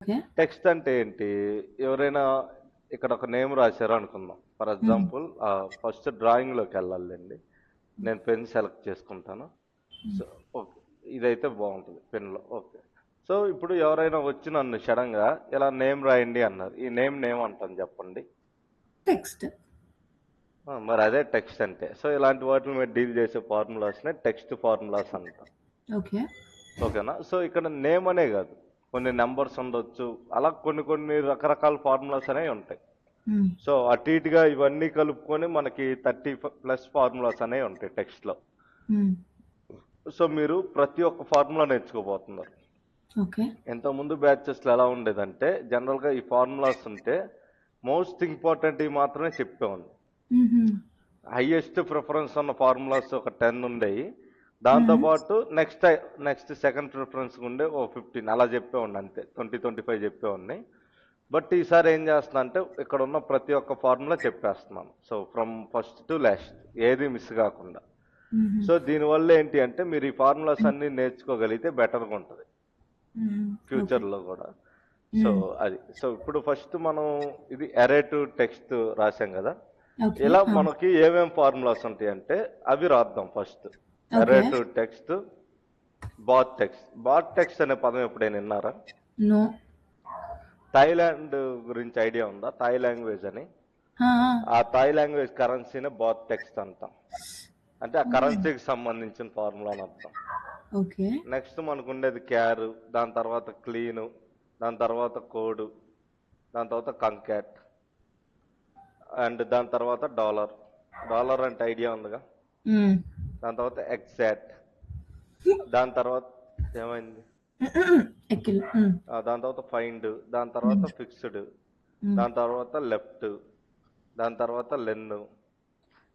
Okay. Text అంటే ఏంటి? ఎవరైనా ఇక్కడ ఒక నేమ్ రాశారు అనుకుందాం. ఫర్ హ్మ్. ఎగ్జాంపుల్ ఫస్ట్ డ్రాయింగ్‌లోకి వెళ్ళాలండి. హ్మ్. నేను పెన్ సెలెక్ట్ చేసుకుంటాను. హ్మ్. So, okay. ఇదైతే బాగుంటుంది పెన్‌లో. ఓకే. సో, ఇప్పుడు ఎవరైనా వచ్చి నన్ను సడన్‌గా ఇలా నేమ్ రాయండి అన్నారు. ఈ నేమ్‌ని ఏమంటాను చెప్పండి? టెక్స్ట్. మరి అదే టెక్స్ట్ అంటే. సో, ఇలాంటి వాటిల మీద డీల్ చేసే ఫార్ములాస్‌నే టెక్స్ట్ ఫార్ములాస్ అంటాం. ఓకే. ఓకేనా? సో, ఇక్కడ నేమ్ అనే కాదు. కొన్ని నంబర్స్ ఉండొచ్చు. అలా కొన్ని కొన్ని రకరకాల ఫార్ములాస్ అనేవి ఉంటాయి. హ్మ్. సో, అటు ఇటుగా ఇవన్నీ కలుపుకొని మనకి 30 ప్లస్ ఫార్ములాస్ అనేవి ఉంటాయి టెక్స్ట్‌లో. హ్మ్. సో, మీరు ప్రతి ఒక్క ఫార్ములా నేర్చుకోబోతున్నారు. ఓకే. ఇంతకుముందు బ్యాచెస్‌లో ఎలా ఉండేదంటే, జనరల్‌గా ఈ ఫార్ములాస్ ఉంటే మోస్ట్ ఇంపార్టెంట్‌వి మాత్రమే చెప్పేవాడిని. హుహు. హైయెస్ట్ ప్రిఫరెన్స్ ఉన్న ఫార్ములాస్ ఒక 10 ఉండేవి. హ్మ్. దాంతోపాటు నెక్స్ట్ సెకండ్ ప్రిఫరెన్స్ ఉండే ఓ 15 అలా చెప్పేవాడిని అంతే. 20, 25 చెప్పేవాడిని. బట్ ఈసారి ఏం చేస్తున్నా అంటే ఇక్కడ ఉన్న ప్రతి ఒక్క ఫార్ములా చెప్పేస్తున్నాను. So from first to last ఏది మిస్ కాకుండా. హుహు. సో దీనివల్ల ఏంటి అంటే మీరు ఈ ఫార్ములాస్ హ్మ్. అన్ని నేర్చుకోగలిగితే బెటర్గా ఉంటుంది హ్మ్. ఓకే. ఫ్యూచర్లో కూడా. సో హ్మ్. అది. సో ఇప్పుడు ఫస్ట్ మనం ఇది అరే టు టెక్స్ట్ రాసాం కదా. ఓకే. ఇలా ఆ! మనకి ఏమేం ఫార్ములాస్ ఉంటాయి అంటే అవి రాద్దాం ఫస్ట్. అరే okay. To text, baht text. Baht text అనే పదం ఎప్పుడైనా విన్నారా? నో. థాయిలాండ్ గురించి ఐడియా ఉందా? థాయ్ లాంగ్వేజ్ అని. ఆ! ఆ! ఆ థాయ్ లాంగ్వేజ్ కరెన్సీనే బాత్ టెక్స్ట్ అంటాం. అంటే ఆ ఓహ్! కరెన్సీకి సంబంధించిన ఫార్ములా అని అర్థం. ఓకే. నెక్స్ట్ మనకు ఉండేది క్యారు, దాని తర్వాత క్లీను, దాని తర్వాత కోడ్, దాని తర్వాత కంకాట్, అండ్ దాని తర్వాత డాలర్. డాలర్ అంటే ఐడియా ఉందిగా. హ్మ్. దాని తర్వాత ఎగ్జాక్ట్, దాని తర్వాత ఏమైంది, ఎక్కిళ్ళు. హ్మ్. దాని తర్వాత ఫైండ్, దాని తర్వాత హ్మ్. ఫిక్స్డ్, హ్మ్. దాని తర్వాత లెఫ్ట్, దాని తర్వాత లెన్.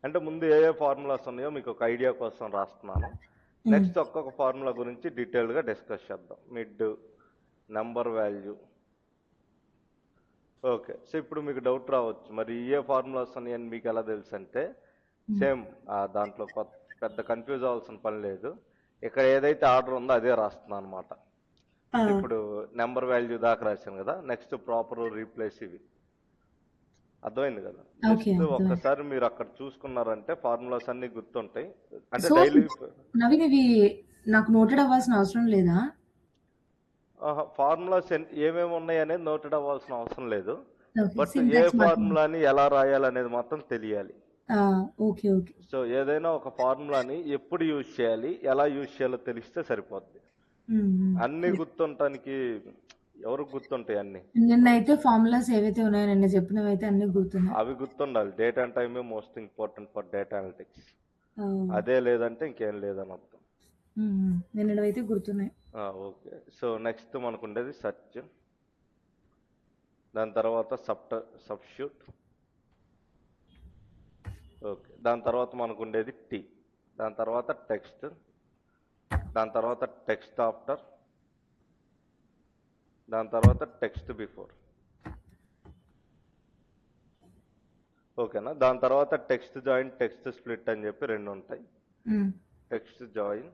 అంటే ముందు ఏ ఏ ఫార్ములాస్ ఉన్నాయో మీకు ఒక ఐడియా కోసం రాస్తున్నాను. హ్మ్. నెక్స్ట్ ఒక్కొక్క ఫార్ములా గురించి డీటెయిల్గా డిస్కస్ చేద్దాం. Mid, number value. Okay. So ఇప్పుడు మీకు డౌట్ రావచ్చు, మరి ఏ ఫార్ములాస్ ఉన్నాయని మీకు ఎలా తెలుసు అంటే, హ్మ్. సేమ్ దాంట్లో పెద్ద కన్ఫ్యూజ్ అవ్వాల్సిన పని లేదు. ఇక్కడ ఏదైతే ఆర్డర్ ఉందో అదే రాస్తున్నాను అనమాట. ఆ! ఇప్పుడు నెంబర్ వాల్యూ దాకా రాశాను కదా, నెక్స్ట్ ప్రాపర్ రీప్లేస్ ఇవి. అర్థమైంది కదా. ఓకే. జస్ట్ అర్థమైంది. ఒక్కసారి మీరు అక్కడ చూసుకున్నారంటే ఫార్ములాస్ అన్ని గుర్తుంటాయి. అంటే సో, డైలీ నవీన్ ఇవి నాకు నోటెడ్ అవ్వాల్సిన అవసరం లేదా? ఫార్ములాస్ ఏమేమి ఉన్నాయి అనేది నోటెడ్ అవ్వాల్సిన అవసరం లేదు. ఓకే. బట్ ఏ సింటాక్స్ మాత్రమే. ఫార్ములాని ఎలా రాయాలనేది మాత్రం తెలియాలి. ఆ! ఓకే. ఓకే. సో ఏదైనా ఒక ఫార్ములాని ఎప్పుడు యూజ్ చేయాలి, ఎలా యూజ్ చేయాలో తెలిస్తే సరిపోద్ది. హ్మ్. హ్మ్. అన్ని యాహ్! గుర్తుంటానికి ఎవరికి గుర్తుంటాయి అన్ని? నిన్నైతే ఫార్ములాస్ ఏవైతే ఉన్నాయో నిన్న చెప్పినవైతే అన్నీ గుర్తున్నాయి. అవి గుర్తుండాలి. డేట్ అండ్ టైమే most important for data analytics. ఓహ్! అదే లేదంటే ఇంకేం లేదని అర్థం. హ్మ్. హ్మ్. నిన్నటివైతే గుర్తున్నాయి. ఓకే. సో నెక్స్ట్ మనకు ఉండేది సెర్చ్, దాని తర్వాత సబ్స్టిట్యూట్. ఓకే. దాని తర్వాత మనకు ఉండేది టీ, దాని తర్వాత టెక్స్ట్, దాని తర్వాత టెక్స్ట్ ఆఫ్టర్, దాని తర్వాత టెక్స్ట్ బిఫోర్. ఓకేనా. దాని తర్వాత టెక్స్ట్ జాయిన్, టెక్స్ట్ స్ప్లిట్ అని చెప్పి రెండు ఉంటాయి. హ్మ్. Text join,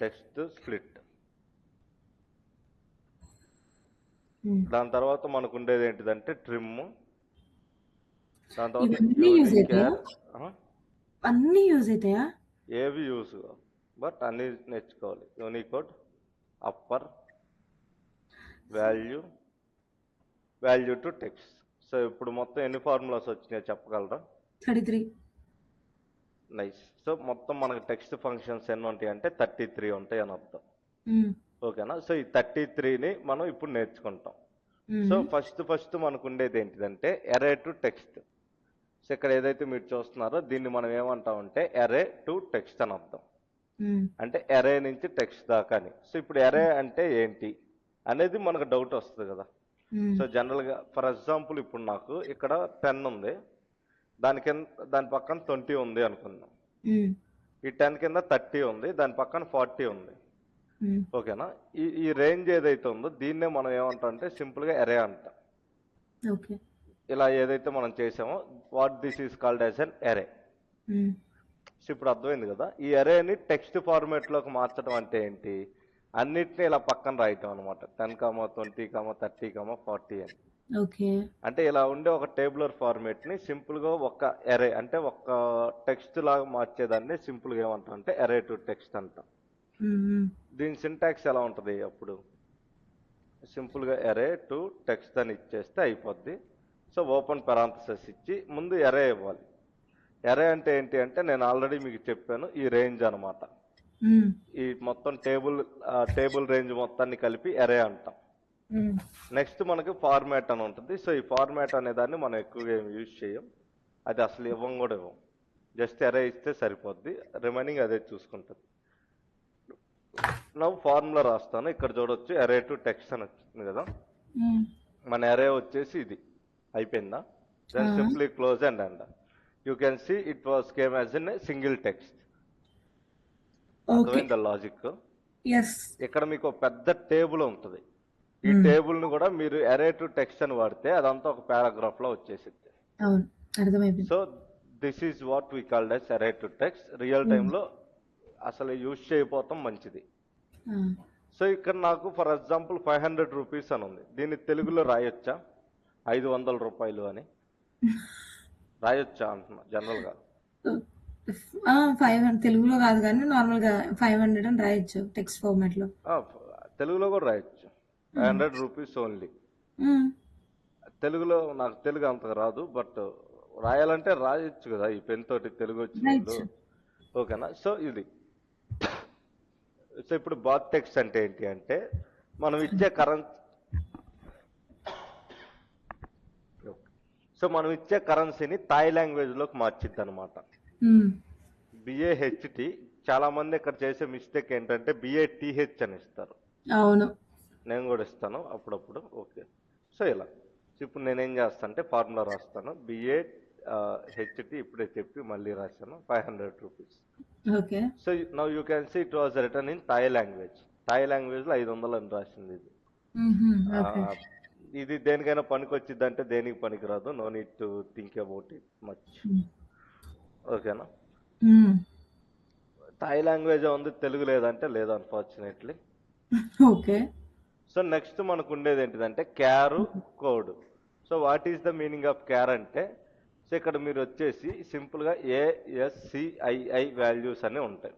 text split. హ్మ్. దాని తర్వాత మనకు ఉండేది ఏంటిదంటే ట్రిమ్, దాని తర్వాత ఇవన్నీ యూజ్ యూనిక్ అయితాయా? కేర్. అన్నీ యూజ్ అయితాయా? ఏవి యూస్ బట్ అన్ని నేర్చుకోవాలి. Unicode, upper, value, value to text. So ఇప్పుడు మొత్తం ఎన్ని ఫార్ములాస్ వచ్చినాయో చెప్పగలరా? 33. నైస్. సో మొత్తం మనకు టెక్స్ట్ ఫంక్షన్స్ ఎన్ని ఉంటాయి అంటే 33 ఉంటాయి అని అర్థం. హ్మ్. ఓకేనా. సో ఈ 33ని మనం ఇప్పుడు నేర్చుకుంటాం. సో హ్మ్. ఫస్ట్ మనకు ఉండేది ఏంటిదంటే అరే టు టెక్స్ట్. సో ఇక్కడ ఏదైతే మీరు చూస్తున్నారో దీన్ని మనం ఏమంటామంటే అరే టు టెక్స్ట్ అని అర్థం. హ్మ్. అంటే అరే నుంచి టెక్స్ట్ దాకా అని. సో ఇప్పుడు అరే అంటే ఏంటి అనేది మనకు డౌట్ వస్తుంది కదా. హ్మ్. సో జనరల్గా ఫర్ ఎగ్జాంపుల్ ఇప్పుడు నాకు ఇక్కడ 10 ఉంది, దాని పక్కన 20 ఉంది అనుకుందాం. హ్మ్. ఈ 10 కింద 30 ఉంది, దాని పక్కన 40 ఉంది. హ్మ్. ఓకేనా. ఈ రేంజ్ ఏదైతే ఉందో దీన్నే మనం ఏమంటాం అంటే సింపుల్గా అరే అంటాం. ఓకే. ఇలా ఏదైతే మనం చేసామో what this is called as an అరే. హ్మ్. సో ఇప్పుడు అర్థమైంది కదా. ఈ అరేని టెక్స్ట్ ఫార్మేట్లోకి మార్చడం అంటే ఏంటి? అన్నిటిని ఇలా పక్కన రాయటం అనమాట. 10, 20, 30, 40 అని. ఓకే. అంటే ఇలా ఉండే ఒక టేబులర్ ఫార్మేట్ని సింపుల్గా ఒక ఎరే అంటే ఒక టెక్స్ట్ లాగా మార్చేదాన్ని సింపుల్గా ఏమంటాం అంటే ఎరే టు టెక్స్ట్ అంటాం. దీని సింటాక్స్ ఎలా ఉంటుంది అప్పుడు? సింపుల్గా ఎరే టు టెక్స్ట్ అని ఇచ్చేస్తే అయిపోద్ది. సో ఓపెన్ పెరాంథసిస్ ఇచ్చి ముందు ఎరే ఇవ్వాలి. ఎరే అంటే ఏంటి అంటే నేను ఆల్రెడీ మీకు చెప్పాను, ఈ రేంజ్ అనమాట. ఈ మొత్తం టేబుల్ రేంజ్ మొత్తాన్ని కలిపి ఎరే అంటాం. నెక్స్ట్ మనకి ఫార్మాట్ అని ఉంటుంది. సో ఈ ఫార్మాట్ అనే దాన్ని మనం ఎక్కువగా ఏమి యూజ్ చేయం, అది అసలు ఇవ్వం కూడా ఇవ్వం. జస్ట్ ఎరే ఇస్తే సరిపోద్ది, రిమైనింగ్ అదే చూసుకుంటుంది. నవ్వు ఫార్ములా రాస్తాను. ఇక్కడ చూడొచ్చు ఎరే టు టెక్స్ట్ అని వచ్చింది కదా. మన ఎరే వచ్చేసి ఇది అయిపోయిందా? Then simply close and end. You can see it was came as in single text. అర్థమైందా లాజిక్? ఇక్కడ మీకు ఒక పెద్ద టేబుల్ ఉంటుంది. ఈ టేబుల్ ని కూడా మీరు ఎరే టు టెక్స్ట్ అని వాడితే అదంతా ఒక పారాగ్రాఫ్ లో వచ్చేసింది. So this is what we called as array to text. Real టైంలో అసలు యూజ్ చేయకపోతాం మంచిది. సో ఇక్కడ నాకు ఫర్ ఎగ్జాంపుల్ 500 రూపీస్ అని ఉంది. దీన్ని తెలుగులో రాయొచ్చా 500 రూపాయలు అని రాయొచ్చా అంటున్నా జనరల్ గా? 500 తెలుగులో కాదు కానీ నార్మల్ గా 500 అని రాయొచ్చు టెక్స్ట్ ఫార్మాట్ లో. తెలుగులో కూడా రాయొచ్చు 500 రూపీస్ ఓన్లీ. తెలుగులో నాకు తెలుగు అంతగా రాదు, బట్ రాయాలంటే రాయొచ్చు కదా ఈ పెన్ తోటి తెలుగు వచ్చినప్పుడు. ఓకేనా? సో ఇది. సో ఇప్పుడు బాత్ టెక్స్ట్ అంటే ఏంటి అంటే మనం ఇచ్చే కరెన్సీని థాయ్ లాంగ్వేజ్ లోకి మార్చిద్ది అనమాట. BAHT. చాలా మంది ఇక్కడ చేసే మిస్టేక్ ఏంటంటే BATH అని ఇస్తారు. అవును, నేను కూడా ఇస్తాను అప్పుడప్పుడు. ఓకే, సో ఇలా ఇప్పుడు నేనేం చేస్తాను అంటే ఫార్ములా రాస్తాను. BAHT ఇప్పుడే చెప్పి మళ్ళీ రాశాను 500 rupees. Okay. So now you can see it was return in Thai language. Thai language లో 500 అని రాసింది ఇది. ఇది దేనికైనా పనికి వచ్చింది అంటే దేనికి పనికిరాదు. No need to think about it much. ఓకేనా? థాయ్ లాంగ్వేజ్ ఉంది, తెలుగు లేదంటే లేదు అన్ఫార్చునేట్లీ. ఓకే. సో నెక్స్ట్ మనకు ఉండేది ఏంటిదంటే char code. So what is the meaning of char అంటే, సో ఇక్కడ మీరు వచ్చేసి సింపుల్గా ASCII వాల్యూస్ అని ఉంటాయి.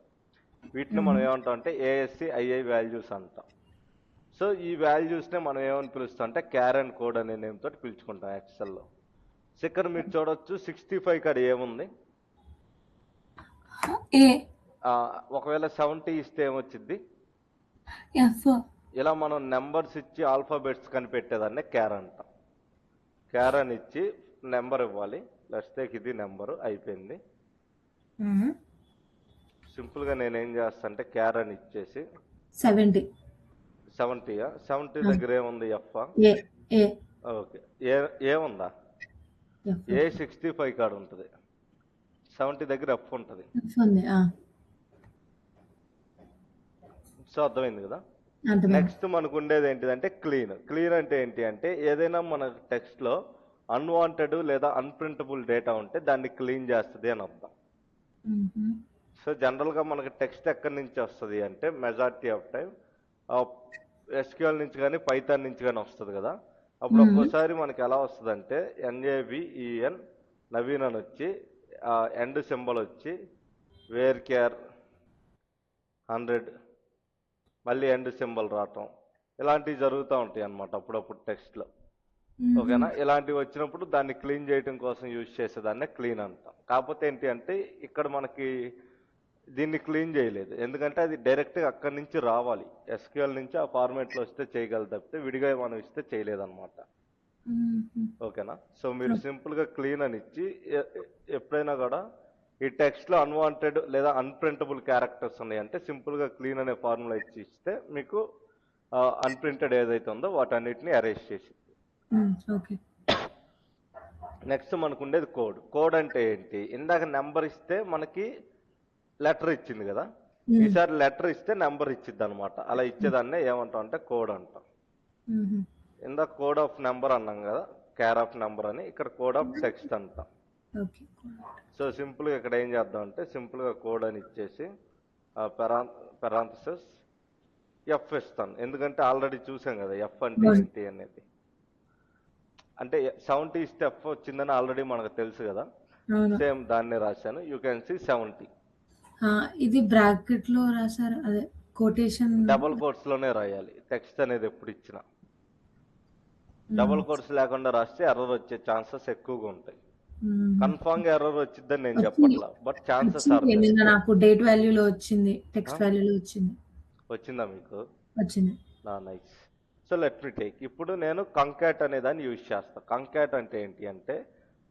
వీటిని మనం ఏమంటాం అంటే ASCII వాల్యూస్ అంటాం. సో ఈ వాల్యూస్నే మనం ఏమని పిలుస్తాం అంటే క్యార్ అండ్ కోడ్ అనే నేమ్ తోటి పిలుచుకుంటాం ఎక్సెల్లో. సో ఇక్కడ మీరు చూడొచ్చు 65 కాడ ఏముంది? ఒకవేళ 70 ఇస్తే ఏమొచ్చింది? ఇలా మనం నెంబర్స్ ఇచ్చి ఆల్ఫాబెట్స్ కనిపెట్టేదాన్ని క్యార్ అంటాం. క్యార్ అని ఇచ్చి నెంబర్ ఇవ్వాలి. లెట్స్ టేక్ ఇది నెంబరు అయిపోయింది. సింపుల్ గా నేనేం చేస్తా అంటే క్యార్ అని ఇచ్చేసి 70 దగ్గర ఏముంది? ఎఫ్. ఓకే, ఏముందా? A65 కాడ ఉంటుంది, 70 దగ్గర ఎఫ్ ఉంటుంది. సో అర్థమైంది కదా? నెక్స్ట్ మనకు ఉండేది ఏంటిదంటే క్లీన్. క్లీన్ అంటే ఏంటి అంటే ఏదైనా మన టెక్స్ట్ లో అన్వాంటెడ్ లేదా అన్ప్రింటబుల్ డేటా ఉంటే దాన్ని క్లీన్ చేస్తుంది అని అర్థం. సో జనరల్ గా మనకి టెక్స్ట్ ఎక్కడి నుంచి వస్తుంది అంటే మెజారిటీ ఆఫ్ టైం SQL నుంచి కానీ పైథాన్ నుంచి కానీ వస్తుంది కదా. అప్పుడు ఒక్కోసారి మనకి ఎలా వస్తుంది అంటే NAVEN నవీన్ అని వచ్చి ఎండ్ సింబల్ వచ్చి వేర్ కేర్ 100 మళ్ళీ ఎండ్ సింబల్ రావటం, ఇలాంటివి జరుగుతూ ఉంటాయి అన్నమాట అప్పుడప్పుడు టెక్స్ట్లో. ఓకేనా? ఇలాంటివి వచ్చినప్పుడు దాన్ని క్లీన్ చేయడం కోసం యూజ్ చేసేదాన్నే క్లీన్ అంటాం. కాకపోతే ఏంటి అంటే ఇక్కడ మనకి దీన్ని క్లీన్ చేయలేదు, ఎందుకంటే అది డైరెక్ట్గా అక్కడి నుంచి రావాలి. SQL నుంచి ఆ ఫార్మేట్లో వస్తే చేయగలదు తప్పితే విడిగా మనం ఇస్తే చేయలేదన్నమాట. ఓకేనా? సో మీరు సింపుల్గా క్లీన్ అని ఇచ్చి ఎప్పుడైనా కూడా ఈ టెక్స్ట్లో అన్వాంటెడ్ లేదా అన్ప్రింటబుల్ క్యారెక్టర్స్ ఉన్నాయంటే సింపుల్గా క్లీన్ అనే ఫార్ములా ఇస్తే మీకు అన్ప్రింటెడ్ ఏదైతే ఉందో వాటన్నిటిని అరేంజ్ చేసి. నెక్స్ట్ మనకు ఉండేది కోడ్. కోడ్ అంటే ఏంటి? ఇందాక నెంబర్ ఇస్తే మనకి లెటర్ ఇచ్చింది కదా, ఈసారి లెటర్ ఇస్తే నెంబర్ ఇచ్చిద్ది అనమాట. అలా ఇచ్చేదాన్నే ఏమంటాం అంటే కోడ్ అంటాం. ఇందాక కోడ్ ఆఫ్ నెంబర్ అన్నాం కదా, కేర్ ఆఫ్ నెంబర్ అని, ఇక్కడ కోడ్ ఆఫ్ టెక్స్ట్ అంటాం. సో సింపుల్గా ఇక్కడ ఏం చేద్దాం అంటే సింపుల్గా కోడ్ అని ఇచ్చేసి పెరాంథసిస్ ఎఫ్ ఇస్తాను, ఎందుకంటే ఆల్రెడీ చూసాం కదా ఎఫ్ అంటే అవును. ఏంటి అనేది. అంటే 70 ఇస్తే ఎఫ్ వచ్చిందని ఆల్రెడీ మనకు తెలుసు కదా, అవును. సేమ్ దాన్నే రాశాను. You can C 70. ఇది బ్రాకెట్ లో రాశారు, అదే కొటేషన్. డబుల్ కోట్స్లోనే రాయాలి టెక్స్ట్ అనేది ఎప్పుడు ఇచ్చినా. డబుల్ కోట్స్ లేకుండా రాస్తే ఎర్రర్ వచ్చే ఛాన్సెస్ ఎక్కువగా ఉంటాయి. కన్ఫామ్గా ఎర్రర్ వచ్చిందని నేను వచ్చింది. చెప్పట్లా, బట్ ఛాన్సెస్ ఆర్ వచ్చింది దేర్. నిన్న నాకు డేట్ వాల్యూలో వచ్చింది, టెక్స్ట్ వాల్యూలో వచ్చింది. వచ్చిందా మీకు? వచ్చింది. Nice. So let me take, ఇప్పుడు నేను కంకాట్ అనే దాన్ని యూజ్ చేస్తాను. కంకాట్ అంటే ఏంటి అంటే,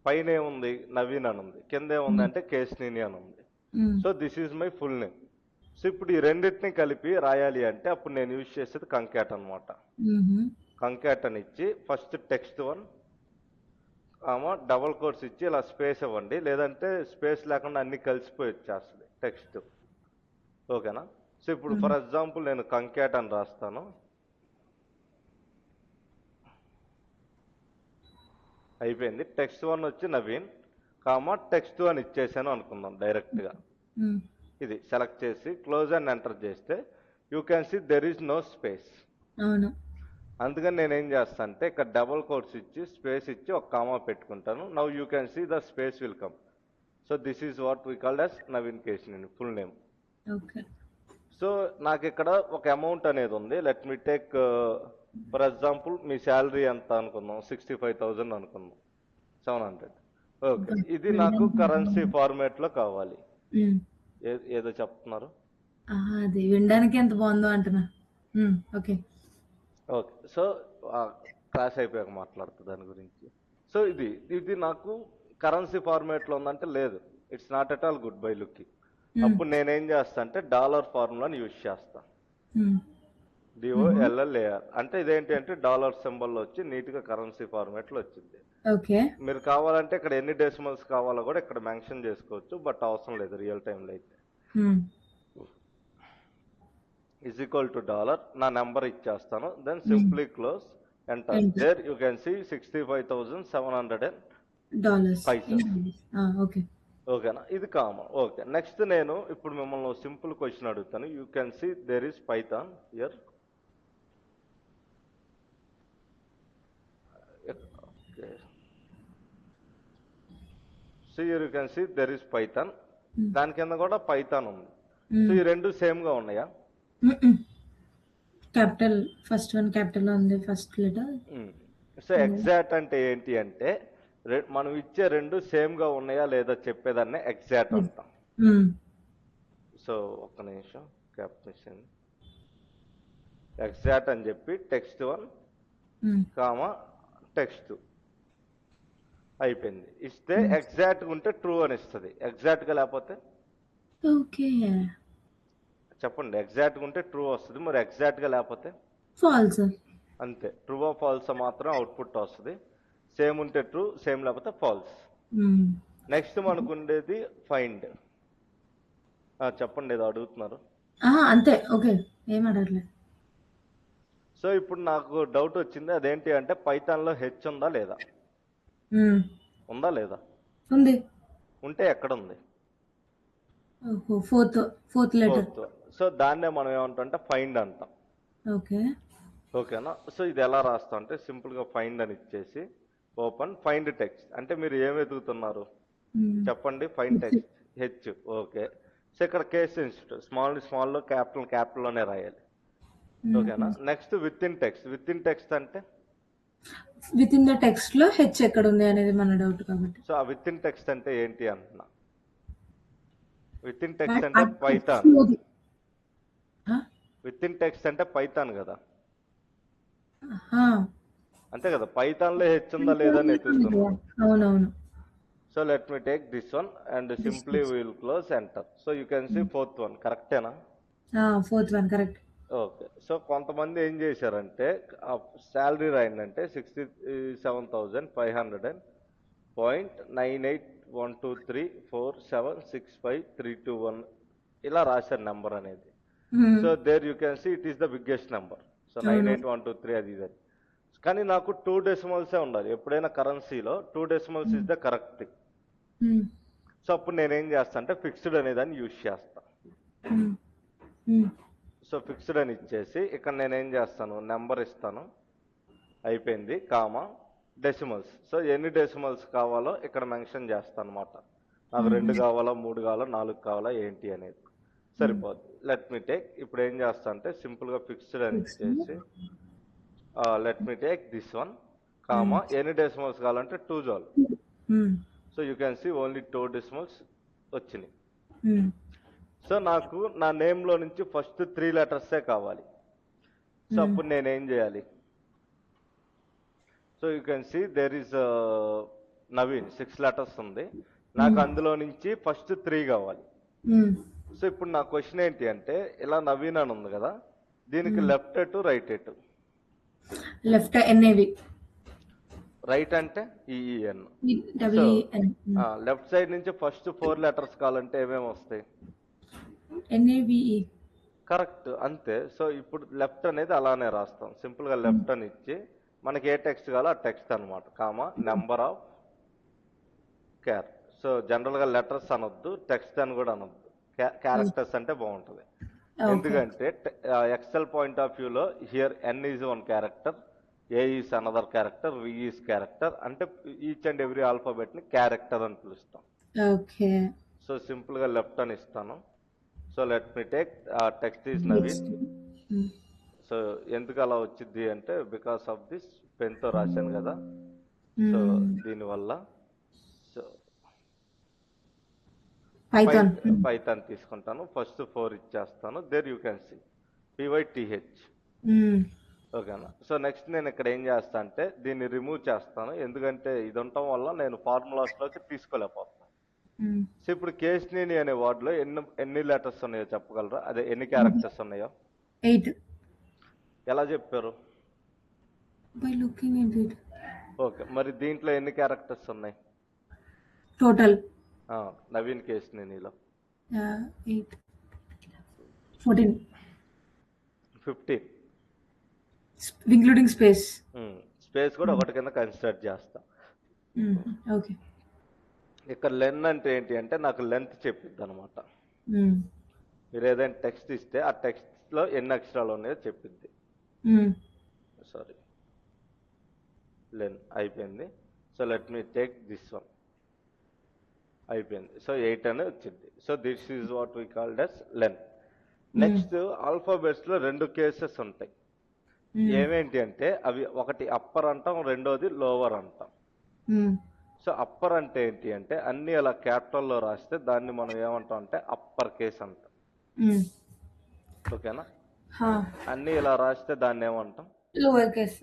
పైన ఏముంది నవీన్ అని ఉంది, కింద ఏముంది అంటే కేశినేని అని ఉంది. So this is my full name. So ఇప్పుడు ఈ రెండింటిని కలిపి రాయాలి అంటే అప్పుడు నేను యూజ్ చేసేది కంకాట్ అనమాట. కంకాట్ అని ఇచ్చి ఫస్ట్ టెక్స్ట్ 1 డబల్ కోట్స్ ఇచ్చి ఇలా స్పేస్ ఇవ్వండి, లేదంటే స్పేస్ లేకుండా అన్ని కలిసిపోయి వచ్చేస్తుంది టెక్స్ట్. ఓకేనా? సో ఇప్పుడు ఫర్ ఎగ్జాంపుల్ నేను కంకాట్ అని రాస్తాను. అయిపోయింది. టెక్స్ట్ 1 వచ్చి నవీన్ టెక్స్ట్ 1 ఇచ్చేసాను అనుకుందాం డైరెక్ట్గా. ఇది సెలెక్ట్ చేసి క్లోజ్ అండ్ ఎంటర్ చేస్తే you can see there is no space. అవును. అందుకని నేను ఏం చేస్తాను అంటే ఇక్కడ డబుల్ కోట్స్ ఇచ్చి స్పేస్ ఇచ్చి ఒక కామా పెట్టుకుంటాను. Now you can see the space will come. So this is what we called as Naveen Keshineni full name. Okay. So నాకు ఇక్కడ ఒక అమౌంట్ అనేది ఉంది. Let me take for example మీ శాలరీ ఎంత అనుకుందాం, 65,000 అనుకుందాం, 700. ఓకే, ఇది నాకు కరెన్సీ ఫార్మేట్ లో కావాలి. ఏదో చెప్తున్నారు? అది వినడానికి ఎంత బాగుందో అంటున్నా. ఓకే. ఓకే, సో క్లాస్ అయిపోయాక మాట్లాడుతుంది దాని గురించి. సో ఇది నాకు కరెన్సీ ఫార్మేట్ లో ఉందంటే లేదు, it's not at all good bye looking. అప్పుడు నేనేం చేస్తా అంటే డాలర్ ఫార్ములాని యూజ్ చేస్తా. DOLLAR అంటే ఇదేంటి అంటే డాలర్ సింబల్ వచ్చి నీట్ గా కరెన్సీ ఫార్మేట్ లో వచ్చింది. ఓకే. మీరు కావాలంటే ఇక్కడ ఎన్ని డెసిమల్స్ కావాలో కూడా ఇక్కడ మెన్షన్ చేసుకోవచ్చు, బట్ అవసరం లేదు రియల్ టైంలో అయితే. ఈజ్ ఈక్వల్ టు డాలర్, నా నెంబర్ ఇచ్చేస్తాను, then simply close enter. There you can see $65,705. Okay. ఓకేనా? ఇది కామన్. ఓకే, నెక్స్ట్ నేను ఇప్పుడు మిమ్మల్ని సింపుల్ క్వశ్చన్ అడుగుతాను. You can see there is Python here. So here you can see there is Python, దాని కింద కూడా పైథాన్ ఉంది. సో ఈ రెండు సేమ్ గా ఉన్నాయా? క్యాపిటల్ ఫస్ట్ వన్ క్యాపిటల్ ఉంది, ఫస్ట్ లెటర్. సో ఎగ్జాక్ట్ అంటే ఏంటి అంటే మనం ఇచ్చే రెండు సేమ్ గా ఉన్నాయా లేదా చెప్పేదాన్ని ఎగ్జాక్ట్ అంటాం. సో ఒక్క నిమిషం, క్యాప్షన్ ఎగ్జాక్ట్ అని చెప్పి టెక్స్ట్ 1 టెక్స్ట్ 2 అయిపోయింది. ఇస్తే ఎగ్జాక్ట్ ఉంటే ట్రూ అని ఇస్తుంది, ఎగ్జాక్ట్ గా లేకపోతే ఓకే చెప్పండి. ఎగ్జాక్ట్ ఉంటే ట్రూ వస్తుంది, మరి ఎగ్జాక్ట్ గా లేకపోతే ఫాల్స్. అంతే, ట్రూ ఆ ఫాల్స్ మాత్రం అవుట్పుట్ వస్తుంది. సేమ్ ఉంటే ట్రూ, సేమ్ లేకపోతే ఫాల్స్. నెక్స్ట్ మనకు ఉండేది ఫైండ్. చెప్పండి, ఏదో అడుగుతున్నారు. అంతే, ఓకే, ఏం అడగలేదు. సో ఇప్పుడు నాకు డౌట్ వచ్చింది, అదేంటి అంటే పైథాన్ లో హెచ్ ఉందా లేదా? ఉందా లేదా? ఉంది. ఉంటే ఎక్కడ ఉంది? Fourth letter. సో దాన్నే మనం ఏమంటాం అంటే ఫైండ్ అంటాం. ఓకే. ఓకేనా? సో ఇది ఎలా రాస్తాం అంటే సింపుల్ గా ఫైండ్ అని ఇచ్చేసి ఓపెన్ ఫైండ్ టెక్స్ట్. అంటే మీరు ఏం వెతుకుతున్నారు చెప్పండి? Find text H. Okay, so ఇక్కడ కేస్ ఇన్స్టిట్యూట్ స్మాల్ లో క్యాపిటల్ లోనే రాయాలి. ఓకేనా? Next with in text. With in text అంటే విత్ ఇన్ ద టెక్స్ట్ లో హెచ్ ఎక్కడ ఉంది అనేది మన డౌట్ కాబట్టి. సో ఆ విత్ ఇన్ టెక్స్ట్ అంటే ఏంటి అంటున్నా? విత్ ఇన్ టెక్స్ట్ అంటే పైథాన్. విత్ ఇన్ టెక్స్ట్ అంటే పైథాన్ కదా, అంతే కదా? పైథాన్ లో హెచ్ ఉందా లేదా అని ఎత్తుతున్నాను. అవునవును. So let me take this one and simply will close enter. So you can see fourth one కరెక్టేనా? Fourth one correct. Okay, so కొంతమంది ఏం చేశారంటే శాలరీ రాయిందంటే 67,500.98123476531 ఇలా రాశారు నెంబర్ అనేది. So there you can see it is the biggest number. So 98123 అది ఇది. కానీ నాకు 2 డెసిమల్సే ఉండాలి ఎప్పుడైనా కరెన్సీలో. 2 decimals is the correct thing. So అప్పుడు నేనేం చేస్తా అంటే ఫిక్స్డ్ అనేదాన్ని యూజ్ చేస్తా. సో సో ఫిక్స్డ్ అని ఇచ్చేసి ఇక్కడ నేను ఏం చేస్తాను, నెంబర్ ఇస్తాను, అయిపోయింది, కామా డెసిమల్స్. సో ఎన్ని డెసిమల్స్ కావాలో ఇక్కడ మెన్షన్ చేస్తాను అనమాట. నాకు 2 కావాలా, 3 కావాలా, 4 కావాలా ఏంటి అనేది సరిపోద్ది. లెట్ మీ టేక్, ఇప్పుడు ఏం చేస్తా అంటే సింపుల్గా ఫిక్స్డ్ అని ఇచ్చేసి let me take this one, comma ఎన్ని డెసిమల్స్ కావాలంటే 2 చాలు. So you can see only 2 decimals వచ్చినాయి. సో నాకు నా నేమ్లో నుంచి ఫస్ట్ 3 లెటర్సే కావాలి. సో అప్పుడు నేనేం చేయాలి? So you can see there is Naveen 6 letters ఉంది, నాకు అందులో నుంచి ఫస్ట్ 3 కావాలి. సో ఇప్పుడు నా క్వశ్చన్ ఏంటి అంటే, ఇలా నవీన్ అని ఉంది కదా, దీనికి లెఫ్ట్ ఎటు రైట్ ఎటు? లెఫ్ట్ ఎన్ఏవి, రైట్ అంటే ఈఈఎన్. డబ్ల్యూఎన్. లెఫ్ట్ సైడ్ నుంచి ఫస్ట్ 4 లెటర్స్ కావాలంటే ఏమేమి వస్తాయి? ఎన్ఏవిఈ. కరెక్ట్, అంతే. సో ఇప్పుడు లెఫ్ట్ అనేది అలానే రాస్తాం, సింపుల్గా లెఫ్ట్ అని ఇచ్చి మనకి ఏ టెక్స్ట్ కావాలో ఆ టెక్స్ట్ అనమాట, comma number of char. So జనరల్గా లెటర్స్ అనొద్దు, టెక్స్ట్ అని కూడా అనొద్దు, క్యారెక్టర్స్ అంటే బాగుంటుంది. ఎందుకంటే ఎక్సెల్ పాయింట్ ఆఫ్ వ్యూలో here N is 1 character, A is another character, V is character, అంటే ఈచ్ అండ్ ఎవ్రీ ఆల్ఫాబెట్ ని క్యారెక్టర్ అని పిలుస్తాం. ఓకే. సో సింపుల్ గా లెఫ్ట్ అని ఇస్తాను. So let me take text is Naveen. So ఎందుకు అలా వచ్చింది అంటే బికాస్ ఆఫ్ దిస్ పెన్ తో రాశాను కదా, సో దీనివల్ల. సో పైథాన్ తీసుకుంటాను, ఫస్ట్ 4 ఇచ్చేస్తాను, there you can see PYTH. ఓకేనా. సో నెక్స్ట్ నేను ఇక్కడ ఏం చేస్తా అంటే దీన్ని రిమూవ్ చేస్తాను, ఎందుకంటే ఇది ఉండటం వల్ల నేను ఫార్ములాస్లోకి తీసుకోలేకపోతాను. సో ఇప్పుడు కేశినేని అనే వర్డ్లో ఎన్ని లెటర్స్ ఉన్నాయో చెప్పగలరా? అదే ఎన్ని క్యారెక్టర్స్ ఉన్నాయో? 8. ఎలా చెప్పారు? By looking at it. Okay, మరి దీంట్లో ఎన్ని క్యారెక్టర్స్ ఉన్నాయి టోటల్? నవీన్ కేశినేనిలో 8, 14, 15 ఇంక్లూడింగ్ స్పేస్. స్పేస్ కూడా ఒకటి కింద కన్సిడర్ చేస్తా. ఓకే. ఇక్కడ లెన్ అంటే ఏంటి అంటే నాకు లెంత్ చెప్పిద్ది అనమాట. మీరు ఏదైనా టెక్స్ట్ ఇస్తే ఆ టెక్స్ట్ లో ఎన్ని అక్షరాలు ఉన్నాయో చెప్పిద్ది. సారీ, లెన్ అయిపోయింది. So let me take this one, అయిపోయింది. సో 8 అని వచ్చింది. So this is what we called as len. Next alphabets లో 2 కేసెస్ ఉంటాయి. ఏమేంటి అంటే అవి ఒకటి అప్పర్ అంటాం, రెండోది లోవర్ అంటాం. సో అప్పర్ అంటే ఏంటి అంటే అన్ని అలా క్యాపిటల్ లో రాస్తే దాన్ని మనం ఏమంటాం అంటే అప్పర్ కేస్ అంటాం. ఓకేనా. అన్ని ఇలా రాస్తే దాన్ని ఏమంటాం? Lower case.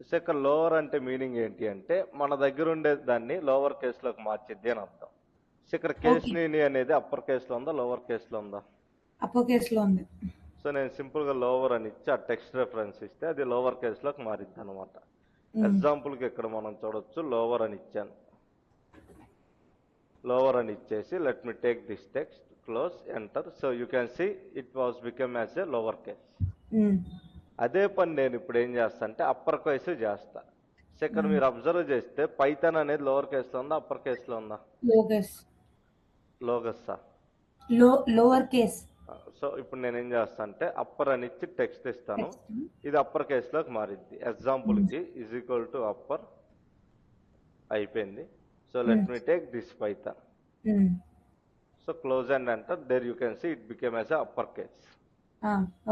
సో ఇక్కడ లోవర్ అంటే మీనింగ్ ఏంటి అంటే మన దగ్గర ఉండే దాన్ని లోవర్ కేస్ లోకి మార్చిద్ది అని అర్థం. సో ఇక్కడ కేశినేని అనేది అప్పర్ కేస్ లో ఉందా, లోవర్ కేస్ లో ఉందా? అప్పర్ కేస్ లో ఉంది. సో నేను సింపుల్ గా లోవర్ అని ఇచ్చి ఆ టెక్స్ట్ రెఫరెన్స్ ఇస్తే అది లోవర్ కేస్ లోకి మారిద్ది అనమాట. ఎగ్జాంపుల్ కి ఇక్కడ మనం చూడొచ్చు, లోవర్ అని ఇచ్చాను, లోవర్ అని ఇచ్చేసి let me take this text, close, enter. So you can see it was become as a lower case. అదే పని నేను ఇప్పుడు ఏం చేస్తా అంటే అప్పర్ కేస్ చేస్తా. సో ఇక్కడ మీరు అబ్జర్వ్ చేస్తే పైథాన్ అనేది లోవర్ కేస్ లో ఉందా, అప్పర్ కేస్ లో ఉందా? లోగస్సా, లోవర్ కేస్. సో ఇప్పుడు నేను ఏం చేస్తా అంటే అప్పర్ అని ఇచ్చి టెక్స్ట్ ఇస్తాను, ఇది అప్పర్ కేస్ లోకి మారిద్ది. ఎగ్జాంపుల్ కి ఈజ్ ఈక్వల్ టు అప్పర్, అయిపోయింది. So let me take this Python. So close and enter, there you can see it became as upper case.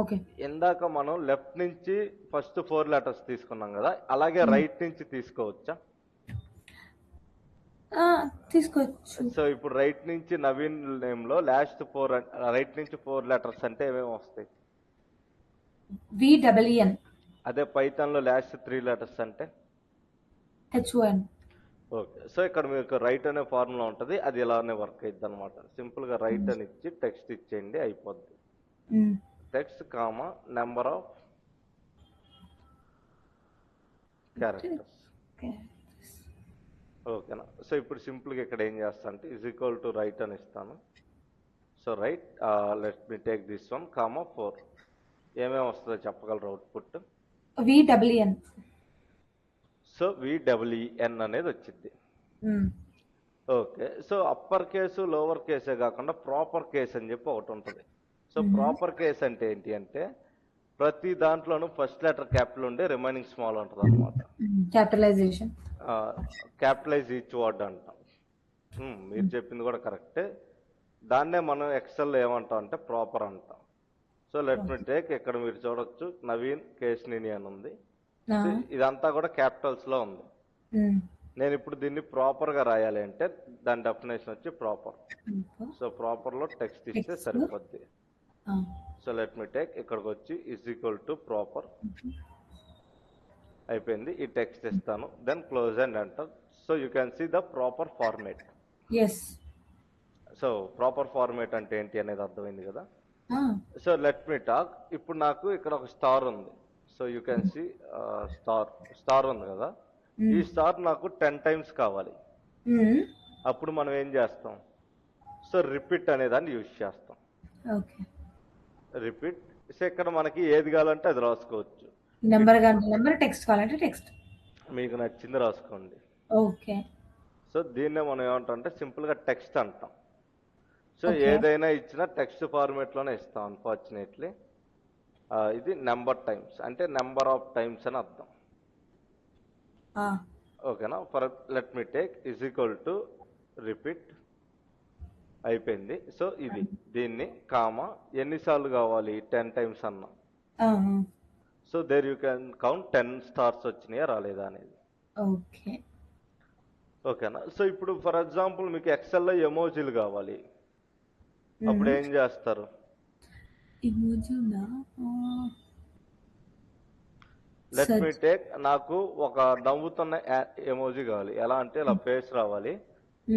Okay. ఇందాక మనం లెఫ్ట్ నుంచి ఫస్ట్ 4 లెటర్స్ తీసుకున్నాం కదా, అలాగే రైట్ నుంచి తీసుకోవచ్చా? తీసుకోవచ్చు. సో ఇప్పుడు రైట్ నుంచి నవీన్ నేమ్ లో లాస్ట్ 4 రైట్ నుంచి 4 లెటర్స్ అంటే ఏమేమి వస్తాయి? VWN. అదే పైథాన్ లో లాస్ట్ 3 లెటర్స్ అంటే HON. ఓకే. సో ఇక్కడ మీకు రైట్ అనే ఫార్ములా ఉంటుంది, అది ఇలానే వర్క్ అయ్యిద్ది అనమాట. సింపుల్ గా రైట్ అని ఇచ్చి టెక్స్ట్ ఇచ్చేయండి, అయిపోద్ది. Text comma number of characters. ఓకేనా. సో ఇప్పుడు సింపుల్గా ఇక్కడ ఏం చేస్తా అంటే ఈజ్ ఈక్వల్ టు రైట్ అని ఇస్తాను. So right, let me take this one, comma 4. ఏమేమి వస్తుందో చెప్పగలరు అవుట్పుట్? VWN. సో VWN అనేది వచ్చింది. Okay. So upper case lower కేసే కాకుండా ప్రాపర్ కేస్ అని చెప్పి ఒకటి ఉంటుంది. సో ప్రాపర్ కేస్ అంటే ఏంటి అంటే ప్రతి దాంట్లోనూ ఫస్ట్ లెటర్ క్యాపిటల్ ఉండే రిమైనింగ్ స్మాల్ ఉంటుంది అనమాట. క్యాపిటలైజేషన్. క్యాపిటలైజ్ ఈచ్ వర్డ్ అంటాం. మీరు చెప్పింది కూడా కరెక్టే. దాన్నే మనం ఎక్సెల్ ఏమంటాం అంటే ప్రాపర్ అంటాం. సో లెట్ మీ టేక్, ఇక్కడ మీరు చూడొచ్చు నవీన్ కేశినేని అని ఉంది. సో ఇదంతా కూడా క్యాపిటల్స్ లో ఉంది. నేను ఇప్పుడు దీన్ని ప్రాపర్ గా రాయాలి అంటే దాని డెఫినేషన్ వచ్చి ప్రాపర్. సో ప్రాపర్ లో టెక్స్ట్ ఇస్తే సరిపోద్ది. సో లెట్ మీ టేక్, ఇక్కడికి వచ్చి ఈజ్ ఈక్వల్ టు ప్రాపర్ అయిపోయింది. ఈ టెక్స్ట్ ఇస్తాను, then close and enter. So you can see the proper format. So proper format అంటే ఏంటి అనేది అర్థమైంది కదా. సో లెట్ మీ టాక్, ఇప్పుడు నాకు ఇక్కడ ఒక స్టార్ ఉంది. So you can sea star ఉంది కదా. ఈ స్టార్ నాకు 10 times కావాలి. అప్పుడు మనం ఏం చేస్తాం, సో రిపీట్ అనే దాన్ని యూజ్ చేస్తాం. రిపీట్. సో ఇక్కడ మనకి ఏది కావాలంటే అది రాసుకోవచ్చు. నెంబర్ టెక్స్ట్ కావాలంటే టెక్స్ట్ మీకు నచ్చింది రాసుకోండి. ఓకే. సో దీన్నే మనం ఏమంటాం అంటే సింపుల్ గా టెక్స్ట్ అంటాం. సో ఏదైనా ఇచ్చినా టెక్స్ట్ ఫార్మేట్ లోనే ఇస్తాం. అన్ఫార్చునేట్లీ ఇది నెంబర్ టైమ్స్ అంటే నెంబర్ ఆఫ్ టైమ్స్ అని అర్థం. ఓకేనా. For let me take is equal to repeat అయిపోయింది. సో ఇది దీన్ని కామా ఎన్నిసార్లు కావాలి 10 times అన్నా. So there you can count 10 stars వచ్చినాయా రాలేదా అనేది. ఓకేనా. సో ఇప్పుడు ఫర్ ఎగ్జాంపుల్ మీకు ఎక్సెల్లో ఎమోజీలు కావాలి, అప్పుడు ఏం చేస్తారు? లెట్ మీ టేక్, నాకు ఒక నవ్వుతున్న ఎమోజీ కావాలి. ఎలా అంటే ఇలా ఫేస్ రావాలి,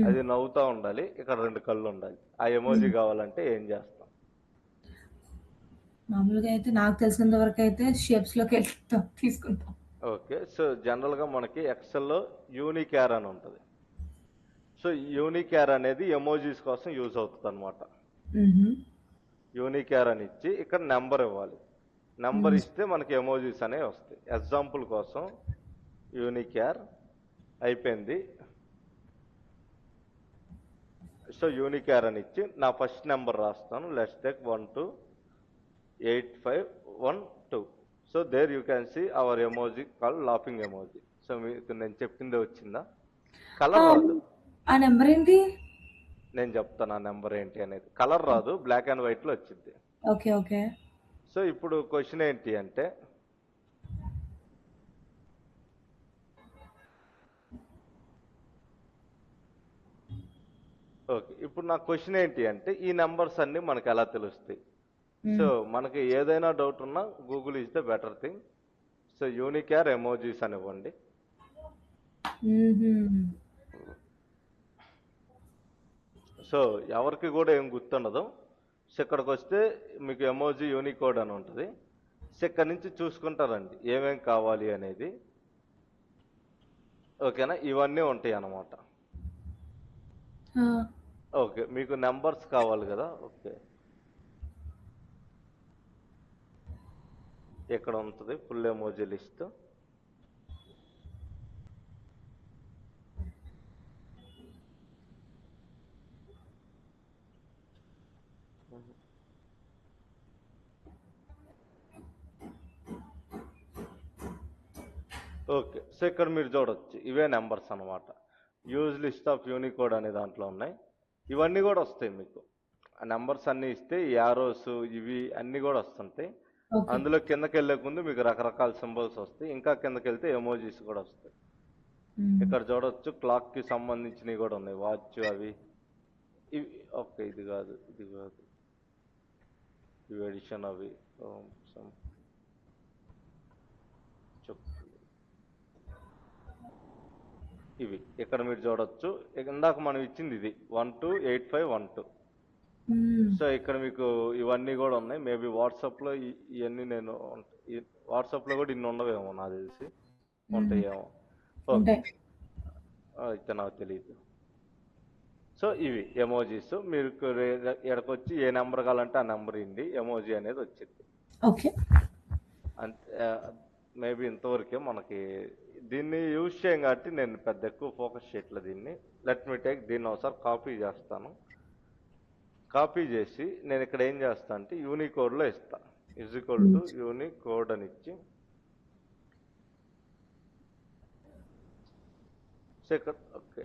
అది నవ్వుతా ఉండాలి, ఇక్కడ 2 కళ్ళు ఉండాలి. ఆ ఎమోజీ కావాలంటే ఏం చేస్తాం? మామూలుగా అయితే నాకు తెలిసినంత వరకు అయితే షేప్స్ లోకి తీసుకుంటాం. ఓకే. సో జనరల్ గా మనకి ఎక్సెల్లో యూనిక్యార్ అని ఉంటుంది. సో యూనిక్యార్ అనేది ఎమోజీస్ కోసం యూజ్ అవుతుంది అనమాట. యూనిక్యార్ అని ఇచ్చి ఇక్కడ నెంబర్ ఇవ్వాలి. నెంబర్ ఇస్తే మనకి ఎమోజీస్ అనేవి వస్తాయి. ఎగ్జాంపుల్ కోసం యూనిక్యార్ అయిపోయింది. సో యూనిక్యార్ అని ఇచ్చి నా ఫస్ట్ నెంబర్ రాస్తాను. Let's take 128512. So there you can see our emoji called laughing emoji. So మీకు నేను చెప్పిందే వచ్చిందా? కలర్ రాదు. ఆ నెంబర్ ఏంటి? నేను చెప్తాను ఆ నెంబర్ ఏంటి అనేది. కలర్ రాదు, బ్లాక్ అండ్ వైట్ లో వచ్చింది. Okay okay. సో ఇప్పుడు క్వశ్చన్ ఏంటి అంటే ఓకే, ఇప్పుడు నా క్వశ్చన్ ఏంటి అంటే ఈ నెంబర్స్ అన్ని మనకు ఎలా తెలుస్తాయి? సో మనకి ఏదైనా డౌట్ ఉన్నా Google is the better thing. So unichar emojis అని ఇవ్వండి. సో ఎవరికి కూడా ఏం గుర్తుండదు. సో ఇక్కడికి వస్తే మీకు ఎమోజీ యూనికోడ్ అని ఉంటుంది. సో ఇక్కడ నుంచి చూసుకుంటారండి ఏమేం కావాలి అనేది. ఓకేనా, ఇవన్నీ ఉంటాయి అన్నమాట. ఓకే, మీకు నెంబర్స్ కావాలి కదా. ఓకే, ఇక్కడ ఉంటుంది full emoji list. Okay, so ఇక్కడ మీరు చూడొచ్చు ఇవే నెంబర్స్ అనమాట. యూజ్ లిస్ట్ ఆఫ్ యూనికోడ్ అనే దాంట్లో ఉన్నాయి. ఇవన్నీ కూడా వస్తాయి మీకు. ఆ నెంబర్స్ అన్ని ఇస్తే యారోస్ ఇవి అన్ని కూడా వస్తుంటాయి. అందులో కిందకి వెళ్ళే ముందు మీకు రకరకాల సింబల్స్ వస్తాయి. ఇంకా కిందకి వెళ్తే ఎమోజీస్ కూడా వస్తాయి. ఇక్కడ చూడొచ్చు క్లాక్ కి సంబంధించినవి కూడా ఉన్నాయి, వాచ్ అవి ఇవి. ఓకే, ఇది కాదు ఇవి ఎడిషన్ అవి. ఇవి ఇక్కడ మీరు చూడొచ్చు. ఇందాక మనం ఇచ్చింది ఇది 128512. సో ఇక్కడ మీకు ఇవన్నీ కూడా ఉన్నాయి. మేబీ వాట్సాప్ లో ఇవన్నీ నేను వాట్సాప్ లో కూడా ఇన్ని ఉండవేమో, నాకు తెలిసి ఉంటాయేమో. ఓకే, అయితే నాకు తెలియదు. సో ఇవి ఎమోజీస్. మీరు ఎక్కడికొచ్చి ఏ నెంబర్ కావాలంటే ఆ నెంబర్ ఇండి ఎమోజీ అనేది వచ్చింది. ఓకే, అంతే. మేబీ ఇంతవరకే మనకి దీన్ని యూజ్ చేయం కాబట్టి నేను పెద్ద ఎక్కువ ఫోకస్ చేయట్లేదు దీన్ని. లెట్ మీ టేక్, దీన్ని ఒకసారి కాపీ చేస్తాను. కాపీ చేసి నేను ఇక్కడ ఏం చేస్తా అంటే యూనికోడ్లో ఇస్తా. = యూనికోడ్ అని ఇచ్చి సో ఇక్కడ ఓకే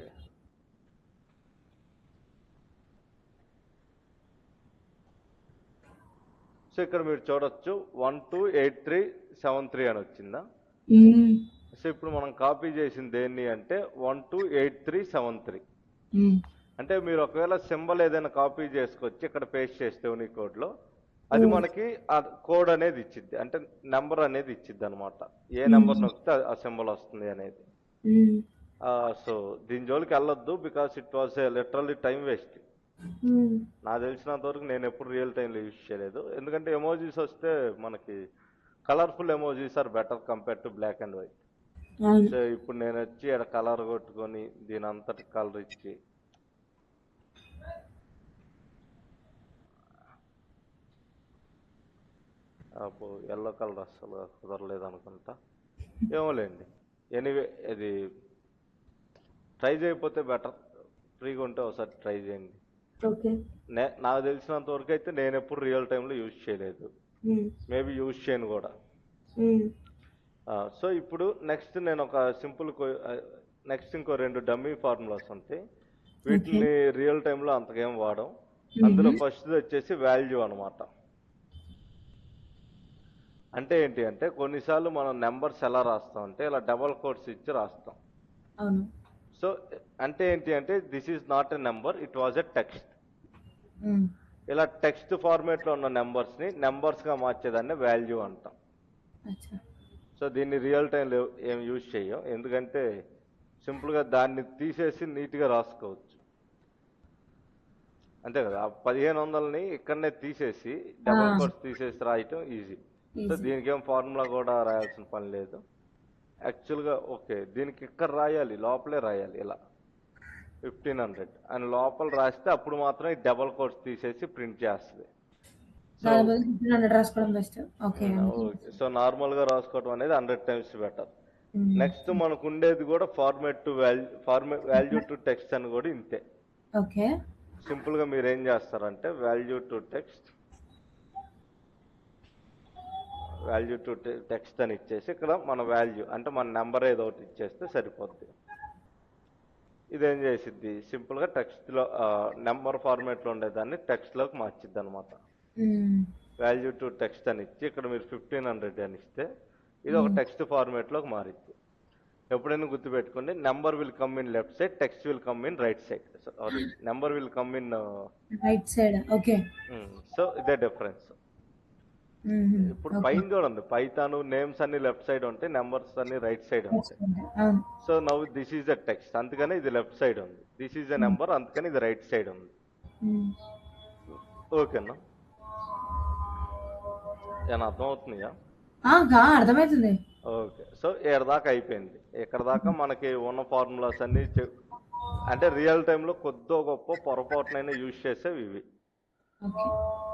సో ఇక్కడ మీరు చూడొచ్చు 128373 అని వచ్చిందా. సో ఇప్పుడు మనం కాపీ చేసింది దేన్ని అంటే 128373. అంటే మీరు ఒకవేళ సింబల్ ఏదైనా కాపీ చేసుకొచ్చి ఇక్కడ పేస్ట్ చేస్తే యూనికోడ్లో అది మనకి ఆ కోడ్ అనేది ఇచ్చిద్ది, అంటే నెంబర్ అనేది ఇచ్చిద్ది అనమాట. ఏ నెంబర్ నొక్కితే ఆ సింబల్ వస్తుంది అనేది. సో దీని జోలికి వెళ్ళొద్దు, because it was literally time waste. నాకు తెలిసినంత వరకు నేను ఎప్పుడు రియల్ టైంలో యూజ్ చేయలేదు, ఎందుకంటే ఎమోజీస్ వస్తే మనకి colourful emojis are better compare to black and white. So ఇప్పుడు నేను వచ్చి ఇక్కడ కలర్ కొట్టుకొని దీని అంతటి కలర్ ఇచ్చి అప్పుడు ఎల్లో కలర్ అస్సలు కుదరలేదు అనుకుంటా, ఏమోలేండి. ఎనీవే ఇది ట్రై చేయకపోతే బెటర్, ఫ్రీగా ఉంటే ఒకసారి ట్రై చేయండి. నాకు తెలిసినంత వరకు అయితే నేను ఎప్పుడు రియల్ టైంలో యూజ్ చేయలేదు, మేబీ యూజ్ చేయను కూడా. సో ఇప్పుడు నెక్స్ట్ నేను ఒక సింపుల్ నెక్స్ట్ ఇంకో 2 డమ్మీ ఫార్ములాస్ ఉంటాయి, వీటిని రియల్ టైంలో అంతకేం వాడం. అందులో ఫస్ట్ వచ్చేసి వాల్యూ అనమాట. అంటే ఏంటి అంటే కొన్నిసార్లు మనం నెంబర్స్ ఎలా రాస్తాం అంటే ఇలా డబల్ కోట్స్ ఇచ్చి రాస్తాం. సో అంటే ఏంటి అంటే this is not a number, it was a text. ఇలా టెక్స్ట్ ఫార్మేట్ లో ఉన్న నెంబర్స్ ని నెంబర్స్ గా మార్చేదాన్ని వాల్యూ అంటాం. సో దీన్ని రియల్ టైంలో ఏం యూజ్ చేయం, ఎందుకంటే సింపుల్ గా దాన్ని తీసేసి నీట్ గా రాసుకోవచ్చు, అంతే కదా. 1500ని ఇక్కడనే తీసేసి డబల్ కోట్స్ తీసేసి రాయటం ఈజీ. సో దీనికి ఏం ఫార్ములా కూడా రాయాల్సిన పని లేదు యాక్చువల్గా. ఓకే దీనికి ఇక్కడ రాయాలి, లోపలే రాయాలి ఇలా 1500 అని లోపల రాస్తే అప్పుడు మాత్రం ఈ డబల్ కోట్స్ తీసేసి ప్రింట్ చేస్తుంది. సో నార్మల్ గా రాసుకోవడం అనేది 100 టైమ్స్ బెటర్. నెక్స్ట్ మనకు ఉండేది కూడా వాల్యూ టు టెక్స్ట్ అని కూడా ఇంతే. సింపుల్ గా మీరు ఏం చేస్తారంటే వాల్యూ టు టెక్స్ట్ అని ఇచ్చేసి ఇక్కడ మన వాల్యూ అంటే మన నెంబర్ ఏదో ఒకటి ఇచ్చేస్తే సరిపోద్ది. ఇదేం చేసిద్ది సింపుల్ గా టెక్స్ట్ లో నెంబర్ ఫార్మేట్ లో ఉండేదాన్ని టెక్స్ట్ లోకి మార్చిద్ది అనమాట. వాల్యూ టు టెక్స్ట్ అని ఇచ్చి ఇక్కడ మీరు 1500 అని ఇస్తే ఇది ఒక టెక్స్ట్ ఫార్మేట్ లోకి మారిద్ది. ఎప్పుడైనా గుర్తుపెట్టుకోండి, number will come in left side, text will come in right side. Number will come in right side. Okay, so ఇదే డిఫరెన్స్. ఇప్పుడు పైన చూడండి, పైథాన్ నేమ్స్ అన్ని లెఫ్ట్ సైడ్ ఉంటాయి, నెంబర్స్ అన్ని రైట్ సైడ్ ఉంటాయి. So now this is the text, అందుకని ఇది లెఫ్ట్ సైడ్ ఉంది. దిస్ ఈజ్ ద నెంబర్, అందుకని ఇది రైట్ సైడ్ ఉంది. ఓకేనా, ఏమన్నా అర్థమవుతుందా? అర్థమవుతుంది. ఓకే, సో ఏడు దాకా అయిపోయింది. ఇక్కడ దాకా మనకి ఉన్న ఫార్ములాస్ అన్ని అంటే రియల్ టైంలో కొద్దో గొప్ప పొరపాటునైనా యూజ్ చేసేవి ఇవి.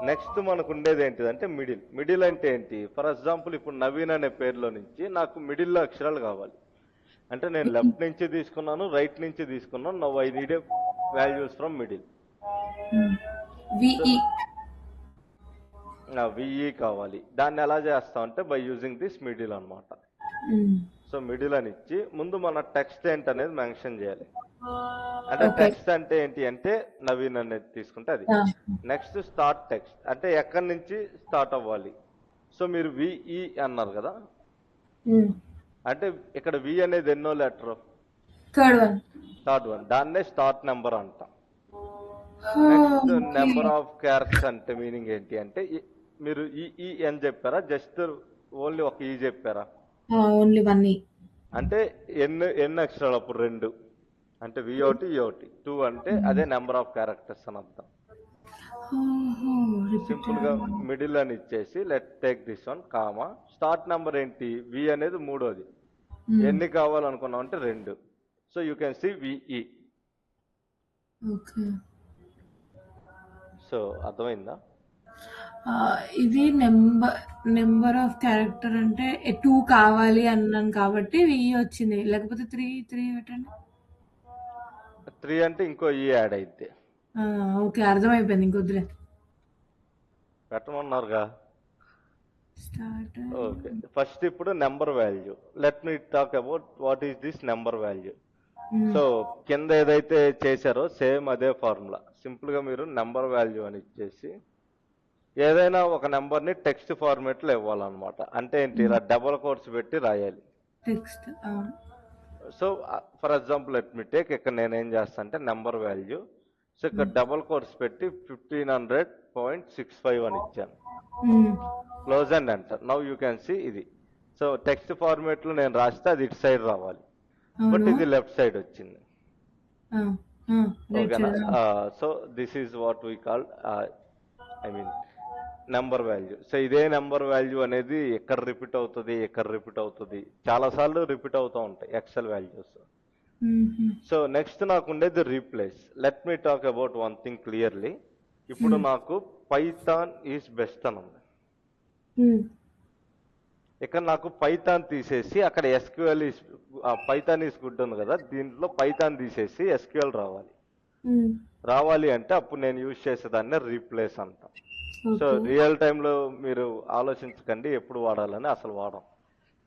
నెక్స్ట్ మనకు ఉండేది ఏంటిదంటే మిడిల్ అంటే ఏంటి? ఫర్ ఎగ్జాంపుల్ ఇప్పుడు నవీన్ అనే పేరులో నుంచి నాకు మిడిల్లో అక్షరాలు కావాలి అంటే నేను లెఫ్ట్ నుంచి తీసుకున్నాను, రైట్ నుంచి తీసుకున్నాను. Now I need values from middle. VE కావాలి, దాన్ని ఎలా చేస్తాం అంటే బై యూజింగ్ దిస్ మిడిల్ అనమాట. సో మిడిల్ అని ఇచ్చి ముందు మన టెక్స్ట్ ఏంటి అనేది మెన్షన్ చేయాలి. అంటే టెక్స్ట్ అంటే ఏంటి అంటే నవీన్ అనేది తీసుకుంటే అది. నెక్స్ట్ స్టార్ట్ టెక్స్ట్ అంటే ఎక్కడి నుంచి స్టార్ట్ అవ్వాలి. సో మీరు విఈ అన్నారు కదా, అంటే ఇక్కడ వి అనేది ఎన్నో లెటర్? థర్డ్ వన్, దాన్నే స్టార్ట్ నెంబర్ అంటాం. నెక్స్ట్ నెంబర్ ఆఫ్ క్యారెక్టర్స్ అంటే మీనింగ్ ఏంటి అంటే మీరు ఈ అని చెప్పారా, జస్ట్ ఓన్లీ ఒక ఈ చెప్పారా? ఓన్లీ వన్ ఈ అంటే ఎన్ని అక్షరాలు అప్పుడు? 2 అంటే వి ఒకటి ఈ ఒకటి. 2 అంటే అదే నెంబర్ ఆఫ్ క్యారెక్టర్స్ అని అర్థం. సింపుల్ గా మిడిల్ అని ఇచ్చేసి let take this one comma, start number ఏంటి? వి అనేది మూడోది. ఎన్ని కావాలనుకున్నాం అంటే 2. So you can C VE. So అర్థమైందా? ఇది నెంబర్ ఆఫ్ క్యారెక్టర్ అంటే 2 కావాలి అన్నాను కాబట్టి విఈ వచ్చింది, లేకపోతే 3 పెట్టండి. 3 అంటే ఇంకో ఈ యాడ్ అయితే ఓకే, అర్థమైపోయింది, ఇంకొద్దులే. పెట్టమన్నారుగా. స్టార్ట్. ఓకే, ఫస్ట్ ఇప్పుడు number value. Let me talk about what is this number value. So కింద ఏదైతే చేశారో సేమ్ అదే ఫార్ములా. సింపుల్గా మీరు నెంబర్ వాల్యూ అని ఇచ్చేసి ఏదైనా ఒక నెంబర్ని టెక్స్ట్ ఫార్మేట్లో ఇవ్వాలన్నమాట. అంటే ఏంటి, ఇలా డబుల్ కోట్స్ పెట్టి రాయాలి. Text. So for example let me take, ఇక్కడ నేను ఏం చేస్తాను అంటే నెంబర్ వాల్యూ. సో ఇక్కడ డబుల్ కోట్స్ పెట్టి 1500.65 అని ఇచ్చాను. Close and enter. Now you can see ఇది. సో టెక్స్ట్ ఫార్మేట్లో నేను రాస్తే అది ఇటు సైడ్ రావాలి, బట్ ఇది లెఫ్ట్ సైడ్ వచ్చింది. ఓకేనా? So this is what we call I mean number value. So ఇదే నెంబర్ వాల్యూ అనేది ఎక్కడ రిపీట్ అవుతుంది, చాలాసార్లు రిపీట్ అవుతూ ఉంటాయి ఎక్సెల్ వాల్యూస్. సో నెక్స్ట్ నాకు ఉండేది replace. Let me talk about one thing clearly. ఇప్పుడు నాకు పైథాన్ ఈజ్ బెస్ట్ అని ఉంది. ఇక్కడ నాకు పైథాన్ తీసేసి అక్కడ SQL is Python is good ఉంది కదా, దీంట్లో పైథాన్ తీసేసి ఎస్క్యూఎల్ రావాలి అంటే అప్పుడు నేను యూజ్ చేసేదాన్ని రీప్లేస్ అంట. సో రియల్ టైంలో మీరు ఆలోచించకండి ఎప్పుడు వాడాలని, అసలు వాడం.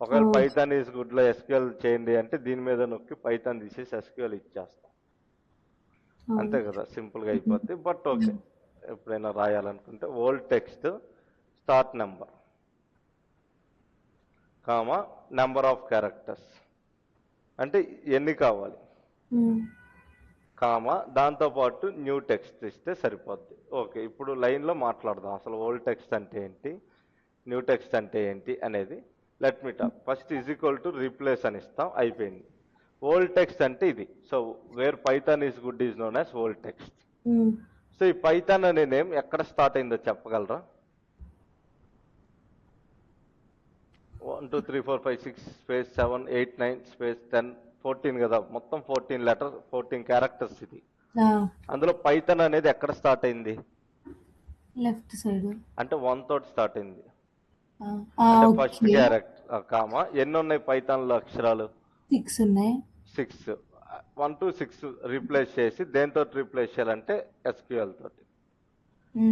ఒకవేళ పైథాన్ ఈస్ గుడ్ లో ఎస్క్యూఎల్ చేయండి అంటే దీని మీద నొక్కి పైథాన్ తీసేసి ఎస్క్యూఎల్ ఇచ్చేస్తాం, అంతే కదా, సింపుల్ గా అయిపోద్ది. బట్ ఓకే, ఎప్పుడైనా రాయాలనుకుంటే old text start number comma number of characters అంటే ఎన్ని కావాలి కామా దాంతోపాటు న్యూ టెక్స్ట్ ఇస్తే సరిపోద్ది. ఓకే, ఇప్పుడు లైన్లో మాట్లాడదాం అసలు ఓల్డ్ టెక్స్ట్ అంటే ఏంటి, న్యూ టెక్స్ట్ అంటే ఏంటి అనేది. Let me talk. First is equal to replace అని ఇస్తాం, అయిపోయింది. ఓల్డ్ టెక్స్ట్ అంటే ఇది. So where Python is good is known as old text. So ఈ పైథాన్ అనే నేమ్ ఎక్కడ స్టార్ట్ అయిందో చెప్పగలరా? 1 2 3 4 5 6 స్పేస్ 7 8 9 స్పేస్ 10 14 కదా, మొత్తం 14 లెటర్ 14 క్యారెక్టర్స్ ఇది. అందులో పైథాన్ అనేది ఎక్కడ స్టార్ట్ అయింది? Left side. అంటే 1 తోటి స్టార్ట్ అయింది. అంటే ఫస్ట్ క్యారెక్టర్ కామా ఎన్ని ఉన్నాయి పైథాన్ లో అక్షరాలు? 6 ఉన్నాయి. 6 1 to 6 రీప్లేస్ చేసి దేంతో రీప్లేస్ చేయాలంటే ఎస్క్యూఎల్ తోటి,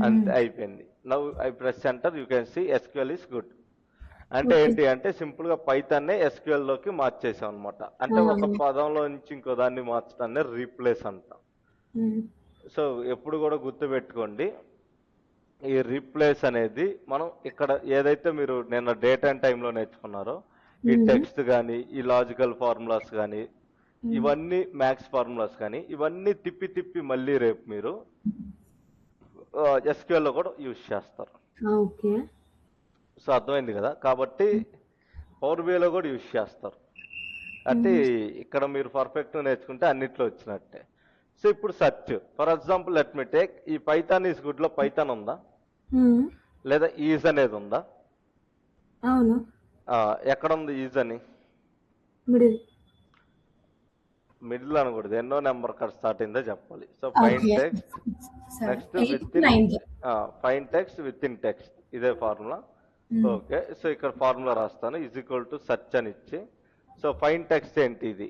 అంతే అయిపోయింది. Now I press enter, you can see SQL is good. అంటే ఏంటి అంటే సింపుల్ గా పైథాన్ ఎస్క్యూఎల్ లోకి మార్చేసాం అనమాట. అంటే ఒక పదంలో నుంచి ఇంకో దాన్ని మార్చడాన్ని రీప్లేస్ అంటాం. సో ఎప్పుడు కూడా గుర్తు పెట్టుకోండి, ఈ రీప్లేస్ అనేది మనం ఇక్కడ ఏదైతే మీరు నిన్న డేట్ అండ్ టైంలో నేర్చుకున్నారో ఈ టెక్స్ట్ కానీ ఈ లాజికల్ ఫార్ములాస్ కానీ ఇవన్నీ మ్యాథ్స్ ఫార్ములాస్ కానీ ఇవన్నీ తిప్పి తిప్పి మళ్ళీ రేపు మీరు ఎస్క్యూఎల్ లో కూడా యూజ్ చేస్తారు. సో అర్థమైంది కదా, కాబట్టి పవర్ బిఐలో కూడా యూజ్ చేస్తారు. అంటే ఇక్కడ మీరు పర్ఫెక్ట్ నేర్చుకుంటే అన్నిట్లో వచ్చినట్టే. సో ఇప్పుడు search for example let me take, ఈ పైథాన్ ఈజ్ గుడ్ లో పైథాన్ ఉందా లేదా ఈజ్ అనేది ఉందా? అవును. ఎక్కడ ఉంది ఈజ్ అని? మిడిల్ అనకూడదు, ఎన్నో నెంబర్ కాడ స్టార్ట్ అయిందో చెప్పాలి. So fine text next fine text with in text, ఇదే ఫార్ములా. ఓకే, సో ఇక్కడ ఫార్ములా రాస్తాను, ఈజ్ ఈక్వల్ టు సెర్చ్ అని ఇచ్చి. సో ఫైన్ టెక్స్ట్ ఏంటి ఇది,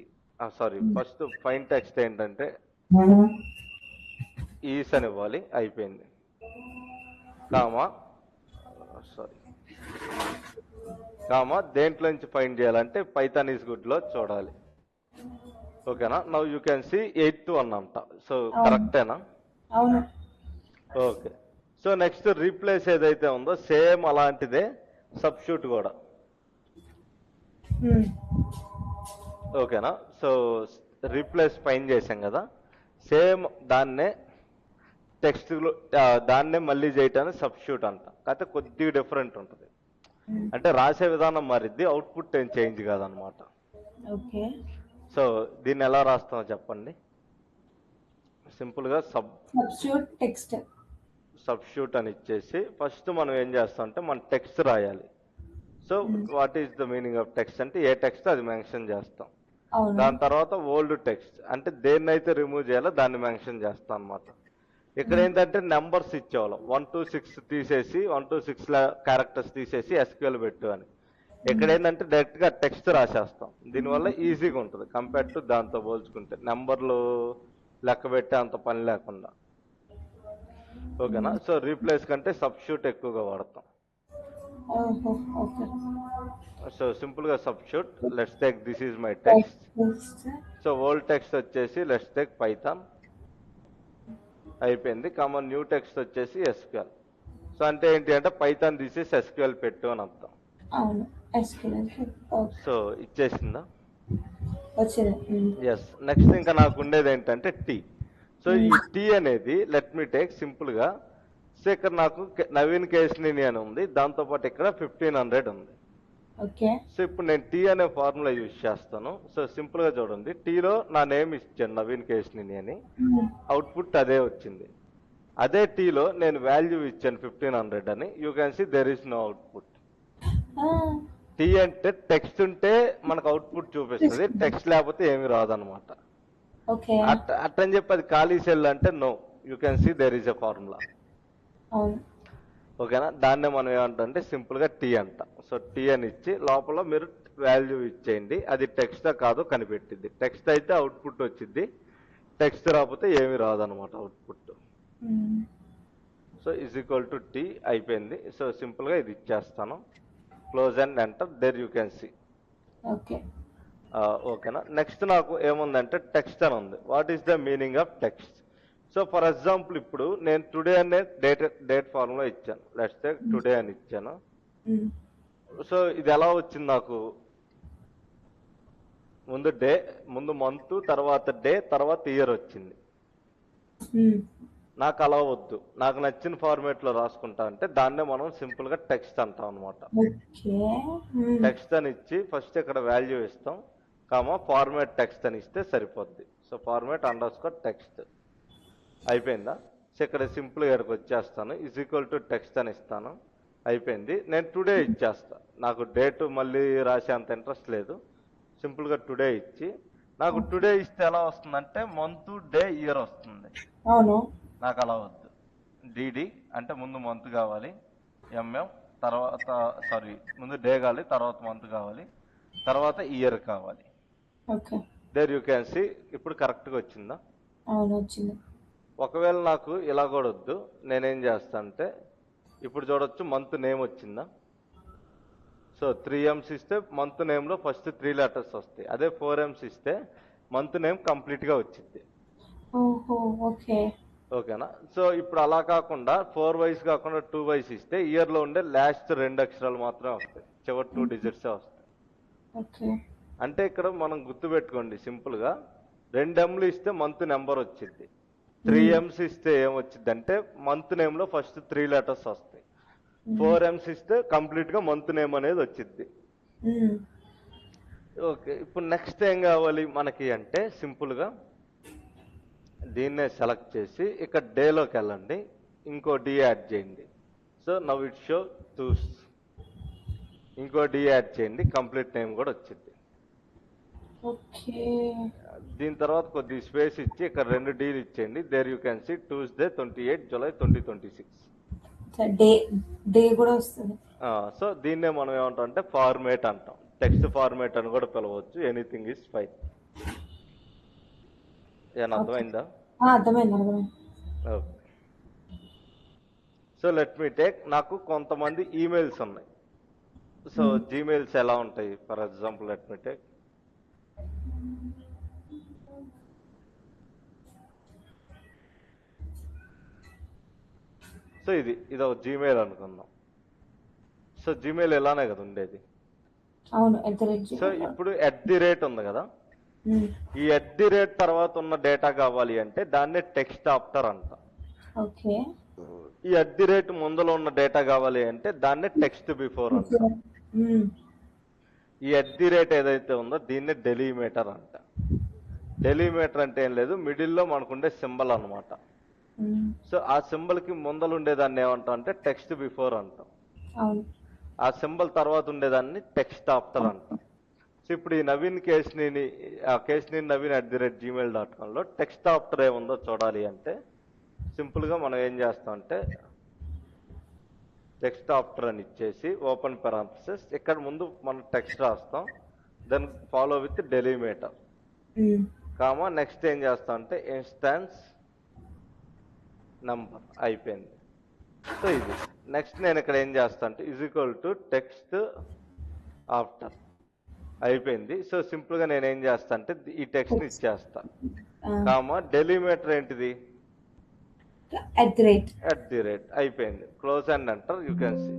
సారీ ఫస్ట్ ఫైన్ టెక్స్ట్ ఏంటంటే ఈస్ అని ఇవ్వాలి, అయిపోయింది. కామా దేంట్లో నుంచి ఫైండ్ చేయాలంటే పైథాన్ ఈజ్ గుడ్ లో చూడాలి. ఓకేనా? నౌ యూ కెన్ సీ 8 అన్నంట. సో కరెక్టేనా? అవును. ఓకే, సో నెక్స్ట్ రీప్లేస్ ఏదైతే ఉందో సేమ్ అలాంటిదే సబ్స్టిట్యూట్ కూడా. ఓకేనా? సో రీప్లేస్ ఫైన్ చేసాం కదా, సేమ్ దాన్నే టెక్స్ట్లో దాన్నే మళ్ళీ చేయటానికి సబ్స్టిట్యూట్ అంట. కాకపోతే కొద్దిగా డిఫరెంట్ ఉంటుంది, అంటే రాసే విధానం మారిద్ది, అవుట్పుట్ ఏం చేంజ్ కాదనమాట. ఓకే, సో దీన్ని ఎలా రాస్తామో చెప్పండి. సింపుల్గా సబ్స్టిట్యూట్ అని ఇచ్చేసి ఫస్ట్ మనం ఏం చేస్తాం అంటే మన టెక్స్ట్ రాయాలి. So what is the meaning of text అంటే ఏ టెక్స్ట్ అది మెన్షన్ చేస్తాం. దాని తర్వాత ఓల్డ్ టెక్స్ట్ అంటే దేన్నైతే రిమూవ్ చేయాలో దాన్ని మెన్షన్ చేస్తాం అనమాట. ఇక్కడ ఏంటంటే నెంబర్స్ ఇచ్చేవాళ్ళం, 1 to 6 తీసేసి 1 to 6 క్యారెక్టర్స్ తీసేసి ఎస్క్యూఎల్ పెట్టు అని. ఇక్కడ ఏంటంటే డైరెక్ట్ గా టెక్స్ట్ రాసేస్తాం, దీనివల్ల ఈజీగా ఉంటుంది కంపేర్ టు దాంతో పోల్చుకుంటే, నెంబర్లు లెక్క పెట్టే అంత పని లేకుండా. ఓకేనా. సో రీప్లేస్ కంటే సబ్స్టిట్యూట్ ఎక్కువగా వాడతాం. ఓహో, ఓకే. సో సింపుల్గా substitute. Let's take this is my text. So old text వచ్చేసి లెట్స్ టేక్ పైథాన్ అయిపోయింది. కామన్ న్యూ టెక్స్ట్ వచ్చేసి ఎస్క్యూఎల్. సో అంటే ఏంటి అంటే పైథాన్ దిస్ ఈస్ ఎస్క్యూఎల్ పెట్టు అని అర్థం. అవును, ఎస్క్యూఎల్. Okay, so ఇచ్చేసిందా? వచ్చింది. ఎస్. నెక్స్ట్ ఇంకా నాకు ఉండేది ఏంటంటే టీ. సో ఈ టీ అనేది లెట్ మీ టేక్ సింపుల్గా. సో ఇక్కడ నాకు నవీన్ కేశినేని అని ఉంది, దాంతోపాటు ఇక్కడ 1500 ఉంది. ఓకే. సో ఇప్పుడు నేను టీ అనే ఫార్ములా యూజ్ చేస్తాను. సో సింపుల్గా చూడండి, టీలో నా నేమ్ ఇచ్చాను నవీన్ కేశినేని అని, అవుట్పుట్ అదే వచ్చింది. అదే టీలో నేను వాల్యూ ఇచ్చాను 1500 అని, you can see there is no output. T అంటే టెక్స్ట్ ఉంటే మనకు అవుట్పుట్ చూపిస్తుంది, టెక్స్ట్ లేకపోతే ఏమి రాదనమాట. ఓకే. అట్టని చెప్పి అది ఖాళీ సెల్ అంటే no, you can see there is a formula. అవును. ఓకేనా. దాన్నే మనం ఏమంటే సింపుల్గా టీ అంటాం. సో టీ అని ఇచ్చి లోపల మీరు వాల్యూ ఇచ్చేయండి, అది టెక్స్టా కాదో కనిపెట్టింది. టెక్స్ట్ అయితే అవుట్పుట్ వచ్చింది, టెక్స్ట్ రాకపోతే ఏమి రాదనమాట output. So is equal to T అయిపోయింది. సో సింపుల్గా ఇది ఇచ్చేస్తాను, close and enter, there you can see. Okay. ఓకేనా. నెక్స్ట్ నాకు ఏముందంటే టెక్స్ట్ అని ఉంది. What is the meaning of text? So for example ఇప్పుడు నేను టుడే అనే డేట్ ఫార్ములా ఇచ్చాను, లెట్స్ టేక్ టుడే అని ఇచ్చాను. సో ఇది ఎలా వచ్చింది నాకు? ముందు డే, ముందు మంత్, తర్వాత డే, తర్వాత ఇయర్ వచ్చింది. నాకు అలా వద్దు, నాకు నచ్చిన ఫార్మేట్ లో రాసుకుంటా అంటే దాన్నే మనం సింపుల్ గా టెక్స్ట్ అంటాం అనమాట. టెక్స్ట్ అని ఇచ్చి ఫస్ట్ ఇక్కడ వాల్యూ ఇస్తాం, కామా ఫార్మేట్ టెక్స్ట్ అని ఇస్తే సరిపోద్ది. సో ఫార్మేట్ అండర్స్కోర్ టెక్స్ట్ అయిపోయిందా. సో ఇక్కడ సింపుల్ ఇక్కడికి వచ్చేస్తాను, ఈజ్ ఈక్వల్ టు టెక్స్ట్ అని ఇస్తాను, అయిపోయింది. నేను టుడే ఇచ్చేస్తా, నాకు డేట్ మళ్ళీ రాసే అంత ఇంట్రెస్ట్ లేదు. సింపుల్గా టుడే ఇచ్చి, నాకు టుడే ఇస్తే ఎలా వస్తుందంటే మంత్, డే, ఇయర్ వస్తుంది. అవును. నాకు అలా వద్దు. డిడి అంటే ముందు మంత్ కావాలి, ఎంఎం తర్వాత సారీ ముందు డే కావాలి, తర్వాత మంత్ కావాలి, తర్వాత ఇయర్ కావాలి. Okay. There you can see. ఇప్పుడు కరెక్ట్గా వచ్చిందా? అవును, వచ్చింది. ఒకవేళ నాకు ఇలా కూడా వద్దు, నేనేం చేస్తా అంటే ఇప్పుడు చూడొచ్చు మంత్ నేమ్ వచ్చిందా. సో 3 M's ఇస్తే మంత్ నేమ్లో ఫస్ట్ 3 letters వస్తాయి. అదే 4 M's ఇస్తే మంత్ నేమ్ కంప్లీట్గా వచ్చింది. ఓహో, ఓకే. ఓకేనా. సో ఇప్పుడు అలా కాకుండా 4 వైస్ కాకుండా 2 వైస్ ఇస్తే ఇయర్లో ఉండే లాస్ట్ 2 అక్షరాలు మాత్రమే వస్తాయి, చివరి 2 digits వస్తాయి. ఓకే. అంటే ఇక్కడ మనం గుర్తుపెట్టుకోండి సింపుల్గా, 2 M's ఇస్తే మంత్ నెంబర్ వచ్చింది, 3 M's ఇస్తే ఏమొచ్చింది అంటే మంత్ నేమ్లో ఫస్ట్ 3 letters వస్తాయి, 4 M's ఇస్తే కంప్లీట్గా మంత్ నేమ్ అనేది వచ్చింది. ఓకే. ఇప్పుడు నెక్స్ట్ ఏం కావాలి మనకి అంటే సింపుల్గా దీన్నే సెలెక్ట్ చేసి ఇక్కడ డేలోకి వెళ్ళండి, ఇంకో డి యాడ్ చేయండి. సో నవ్ ఇట్ షో చూస్, ఇంకో డి యాడ్ చేయండి, కంప్లీట్ నేమ్ కూడా వచ్చింది. ఓకే. దీని తర్వాత కొద్ది స్పేస్ ఇచ్చి ఇక్కడ 2 డీలు ఇచ్చేయండి. There you can see Tuesday 28 July 2026. Day కూడా వస్తుంది. సో దీన్నే మనం ఏమంటాం అంటే ఫార్మేట్ అంటాం, టెక్స్ట్ ఫార్మేట్ అని కూడా పిలవచ్చు, ఎనీథింగ్ ఈజ్ ఫైన్. ఏమన్నా అర్థమైందా? అర్థమైంది. Okay. So let me take, నాకు కొంతమంది ఈమెయిల్స్ ఉన్నాయి. సో జీమెయిల్స్ ఎలా ఉంటాయి? For example let me take, so ఇది ఒక జీమెయిల్ అనుకుందాం. సో జీమెయిల్ ఎలానే కదా ఉండేది. అవును. సో ఇప్పుడు @ ఉంది కదా, ఈ @ తర్వాత ఉన్న డేటా కావాలి అంటే దాన్నే టెక్స్ట్ ఆఫ్టర్ అంట. ఓకే. ఈ @ ముందులో ఉన్న డేటా కావాలి అంటే దాన్నే టెక్స్ట్ బిఫోర్ అంట. ఈ @ ఏదైతే ఉందో దీన్నే డెలిమీటర్ అంట. డెలిమీటర్ అంటే ఏం లేదు, మిడిల్లో మనకుండే సింబల్ అనమాట. సో ఆ సింబల్ కి ముందలు ఉండేదాన్ని ఏమంటాం అంటే టెక్స్ట్ బిఫోర్ అంటాం, ఆ సింబల్ తర్వాత ఉండేదాన్ని టెక్స్ట్ ఆఫ్టర్ అంటాం. సో ఇప్పుడు ఈ నవీన్ కేశినేని నవీన్ @gmail.com లో టెక్స్ట్ ఆఫ్టర్ ఏముందో చూడాలి అంటే సింపుల్గా మనం ఏం చేస్తాం అంటే టెక్స్ట్ ఆఫ్టర్ అని ఇచ్చేసి ఓపెన్ పారాంథసిస్, ఇక్కడ ముందు మనం టెక్స్ట్ రాస్తాం, then follow with delimiter comma, next ఏం చేస్తాం అంటే ఇన్స్టాన్స్ నంబర్ అయిపోయింది. సో ఇది నెక్స్ట్ నేను ఇక్కడ ఏం చేస్తా అంటే is equal to text after అయిపోయింది. సో సింపుల్గా నేను ఏం చేస్తా అంటే ఈ టెక్స్ట్ని ఇచ్చేస్తా, కామా డెలిమీటర్ ఏంటిది @ అయిపోయింది. Close and enter. You can see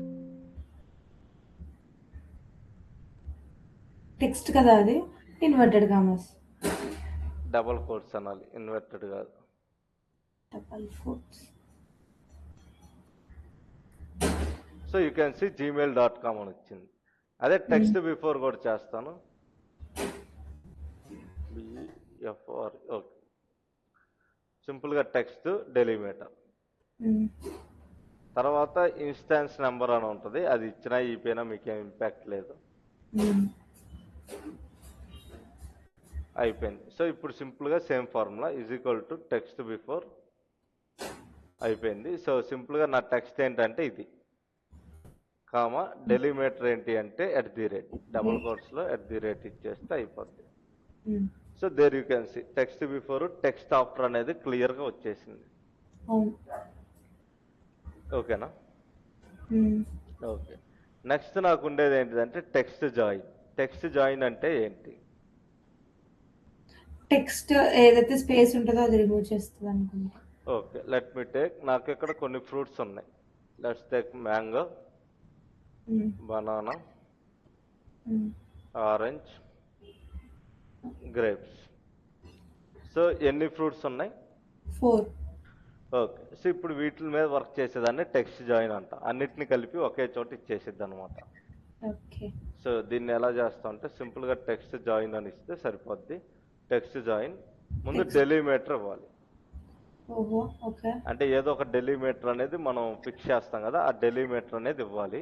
text కదా అది, ఇన్వర్టెడ్ కామర్స్, డబుల్ కోట్స్ అనాలి, ఇన్వర్టెడ్ కాదు. Double quotes. So you can see gmail.com అని వచ్చింది. అదే టెక్స్ట్ బిఫోర్ కూడా చేస్తాను. BFR ఓకే, సింపుల్గా టెక్స్ట్ డెలిమీటర్. తర్వాత ఇన్స్టాన్స్ నెంబర్ అని ఉంటుంది, అది ఇచ్చినా ఈపోయినా మీకేం ఇంపాక్ట్ లేదు. అయిపోయింది. సో ఇప్పుడు సింపుల్గా same formula is equal to text before అయిపోయింది. సో సింపుల్గా నా టెక్స్ట్ ఏంటంటే ఇది, కామా డెలిమీటర్ ఏంటి అంటే @ డబుల్ కోట్స్లో @ ఇచ్చేస్తే అయిపోద్ది. So there you can see text before text after అనేది క్లియర్గా వచ్చేసింది. ఓకేనా? ఓకే. నెక్స్ట్ నాకు ఉండేది ఏంటిదంటే టెక్స్ట్ జాయిన్. టెక్స్ట్ జాయిన్ అంటే ఏంటి? టెక్స్ట్ ఏదైతే స్పేస్ ఉంటుందో అది రిమూవ్ చేస్తుంది అనుకుంటా. ఓకే, లెట్ మీ టేక్, నాకు ఇక్కడ కొన్ని ఫ్రూట్స్ ఉన్నాయి. Let's take mango, banana, orange, grapes. So ఎన్ని ఫ్రూట్స్ ఉన్నాయి? 4. ఓకే. సో ఇప్పుడు వీటి మీద వర్క్ చేసేదాన్ని టెక్స్ట్ జాయిన్ అంట. అన్నిటిని కలిపి ఒకే చోట ఇచ్చేసిద్ది అనమాట. ఓకే. సో దీన్ని ఎలా చేస్తాం అంటే సింపుల్గా టెక్స్ట్ జాయిన్ అని ఇస్తే సరిపోద్ది. టెక్స్ట్ జాయిన్ ముందు డెలిమీటర్ ఇవ్వాలి. ఓహో, ఓకే. అంటే ఏదో ఒక డెలిమీటర్ అనేది మనం ఫిక్స్ చేస్తాం కదా, ఆ డెలిమీటర్ అనేది ఇవ్వాలి.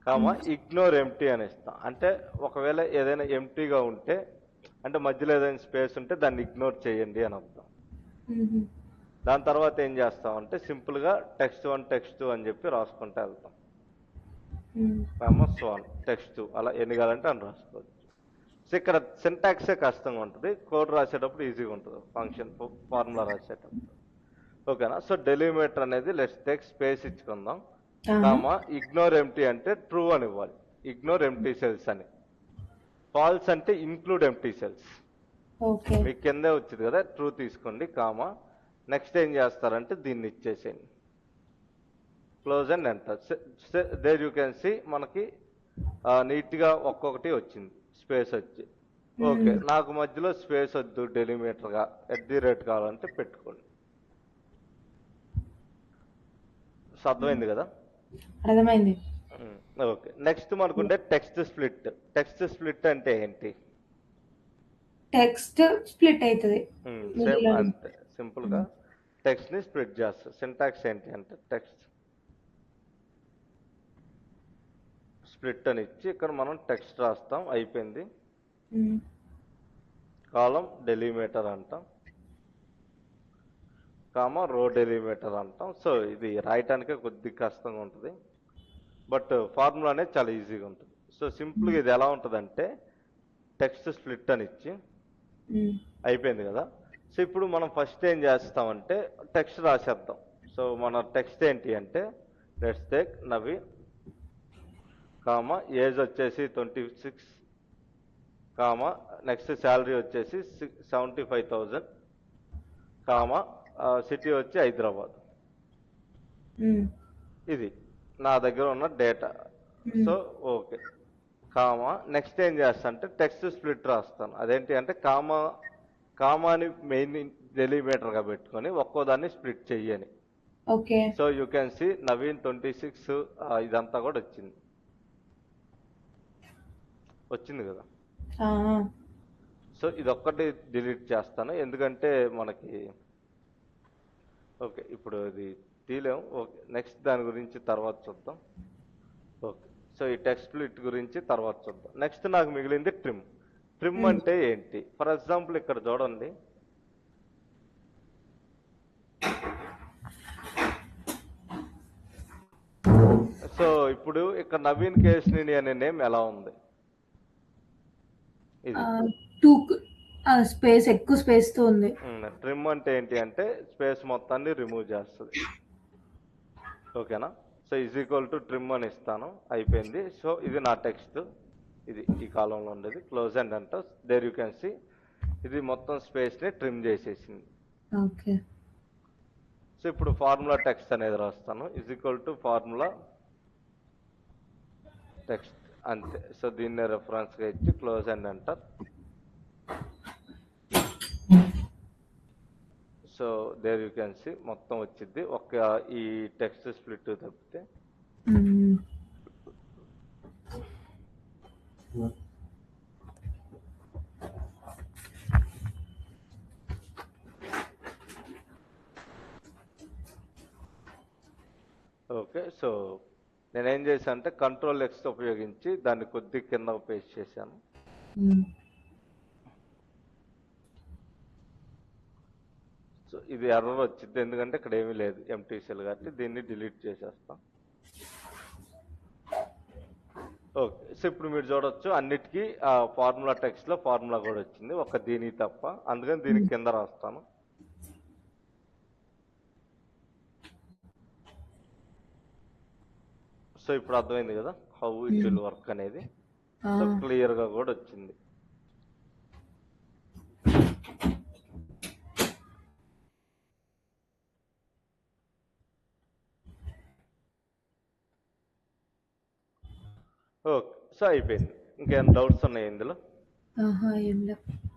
కామా ఇగ్నోర్ ఎంటీ అని ఇస్తాం. అంటే ఒకవేళ ఏదైనా ఎంటీగా ఉంటే, అంటే మధ్యలో ఏదైనా స్పేస్ ఉంటే దాన్ని ఇగ్నోర్ చేయండి అని అర్థం. దాని తర్వాత ఏం చేస్తాం అంటే సింపుల్గా టెక్స్ట్ 1 టెక్స్ట్ 2 అని చెప్పి రాసుకుంటూ వెళ్తాం. కామర్స్ 1 టెక్స్ట్ 2 అలా ఎన్ని కావాలంటే అని రాసుకోవచ్చు. సో ఇక్కడ సింటాక్సే కష్టంగా ఉంటుంది, కోడ్ రాసేటప్పుడు ఈజీగా ఉంటుంది, ఫంక్షన్ ఫార్ములా రాసేటప్పుడు. ఓకేనా? సో డెలిమీటర్ అనేది లెట్స్ టేక్ స్పేస్ ఇచ్చుకుందాం, కామా ఇగ్నోర్ ఎంటీ అంటే ట్రూ అని ఇవ్వాలి, ఇగ్నోర్ ఎంటీ సెల్స్ అని. ఫాల్స్ అంటే ఇంక్లూడ్ ఎంటీ సెల్స్. మీకు కిందే వచ్చింది కదా, ట్రూ తీసుకోండి, కామా నెక్స్ట్ ఏం చేస్తారంటే దీన్ని ఇచ్చేసేయండి, close and enter. There you can see మనకి నీట్గా ఒక్కొక్కటి వచ్చింది, స్పేస్ వచ్చి. ఓకే, నాకు మధ్యలో స్పేస్ వద్దు, డెలిమీటర్గా @ కావాలంటే పెట్టుకోండి. అర్థమైంది కదా? అర్థమైంది. ఓకే. నెక్స్ట్ మనకుంటే టెక్స్ట్ స్ప్లిట్. టెక్స్ట్ స్ప్లిట్ అంటే ఏంటి? టెక్స్ట్ స్ప్లిట్ అవుతుంది. సేమ్ అంతే, సింపుల్గా టెక్స్ట్ ని స్ప్లిట్ చేస్తారు. సింటాక్స్ ఏంటి అంటే టెక్స్ట్ స్ప్లిట్ అని ఇచ్చి ఇక్కడ మనం టెక్స్ట్ రాస్తాం, అయిపోయింది. కాలం డెలిమీటర్ అంటాం, కామా రో డెలిమీటర్ అంటాం. సో ఇది రాయటానికే కొద్దిగా కష్టంగా ఉంటుంది, బట్ ఫార్ములా అనేది చాలా ఈజీగా ఉంటుంది. సో సింపుల్గా ఇది ఎలా ఉంటుందంటే టెక్స్ట్ స్ప్లిట్ అని ఇచ్చి అయిపోయింది కదా. సో ఇప్పుడు మనం ఫస్ట్ ఏం చేస్తామంటే టెక్స్ట్ రాసేద్దాం. సో మన టెక్స్ట్ ఏంటి అంటే let's take Naveen, comma age వచ్చేసి 26, కామా నెక్స్ట్ శాలరీ వచ్చేసి 75,000, కామా సిటీ వచ్చి హైదరాబాద్. ఇది నా దగ్గర ఉన్న data. So okay, comma next ఏం చేస్తా అంటే టెక్స్ట్ స్ప్లిట్ రాస్తాను. అదేంటి అంటే కామాని మెయిన్ డెలిమీటర్గా పెట్టుకొని ఒక్కో దాన్ని స్ప్లిట్ చెయ్యని. Okay. So you can see Naveen 26 ఇదంతా కూడా వచ్చింది కదా. సో ఇదొక్కటి డిలీట్ చేస్తాను, ఎందుకంటే మనకి ఓకే ఇప్పుడు ఇది తీలేము. ఓకే, నెక్స్ట్ దాని గురించి తర్వాత చూద్దాం. ఓకే, సో ఈ టెక్స్ట్ స్ప్లిట్ గురించి తర్వాత చూద్దాం. నెక్స్ట్ నాకు మిగిలింది ట్రిమ్. ట్రిమ్ అంటే ఏంటి? ఫర్ ఎగ్జాంపుల్ ఇక్కడ చూడండి, సో ఇప్పుడు ఇక్కడ నవీన్ కేశినేని అనే నేమ్ ఎలా ఉంది? ఇది స్పేస్ ఎక్కువ స్పేస్ తో ఉంది. ట్రిమ్ అంటే ఏంటి అంటే స్పేస్ మొత్తాన్ని రిమూవ్ చేస్తుంది. ఓకేనా? So is equal to trim అని ఇస్తాను, అయిపోయింది. సో ఇది నా టెక్స్ట్, ఇది ఈ కాలంలో ఉండేది. Close and enter. There you can see ఇది మొత్తం స్పేస్ని ట్రిమ్ చేసేసింది. ఓకే. సో ఇప్పుడు ఫార్ములా టెక్స్ట్ అనేది రాస్తాను. Is equal to formula text, అంతే. సో దీన్ని రెఫరెన్స్గా ఇచ్చి close and enter. So there you can see మొత్తం వచ్చింది, ఒక ఈ టెక్స్ట్ స్ప్లిట్ తప్పితే. ఓకే. సో నేనేం చేశాను అంటే కంట్రోల్ ఎక్స్ ఉపయోగించి దాన్ని కొద్ది కింద పేస్ట్ చేశాను. సో ఇది ఎర్రర్ వచ్చింది ఎందుకంటే ఇక్కడ ఏమీ లేదు, ఎంటీ సెల్, కాబట్టి దీన్ని డిలీట్ చేసేస్తాం. ఓకే. సో ఇప్పుడు మీరు చూడొచ్చు అన్నిటికీ ఫార్ములా టెక్స్ట్లో ఫార్ములా కూడా వచ్చింది, ఒక దీనికి తప్ప. అందుకని దీనికి కింద రాస్తాను. సో ఇప్పుడు అర్థమైంది కదా హౌ ఇట్ విల్ వర్క్ అనేది. సో క్లియర్గా కూడా వచ్చింది. ఓకే. సో అయిపోయింది. ఇంకేమైనా డౌట్స్ ఉన్నాయి ఇందులో? ఏం లేదు.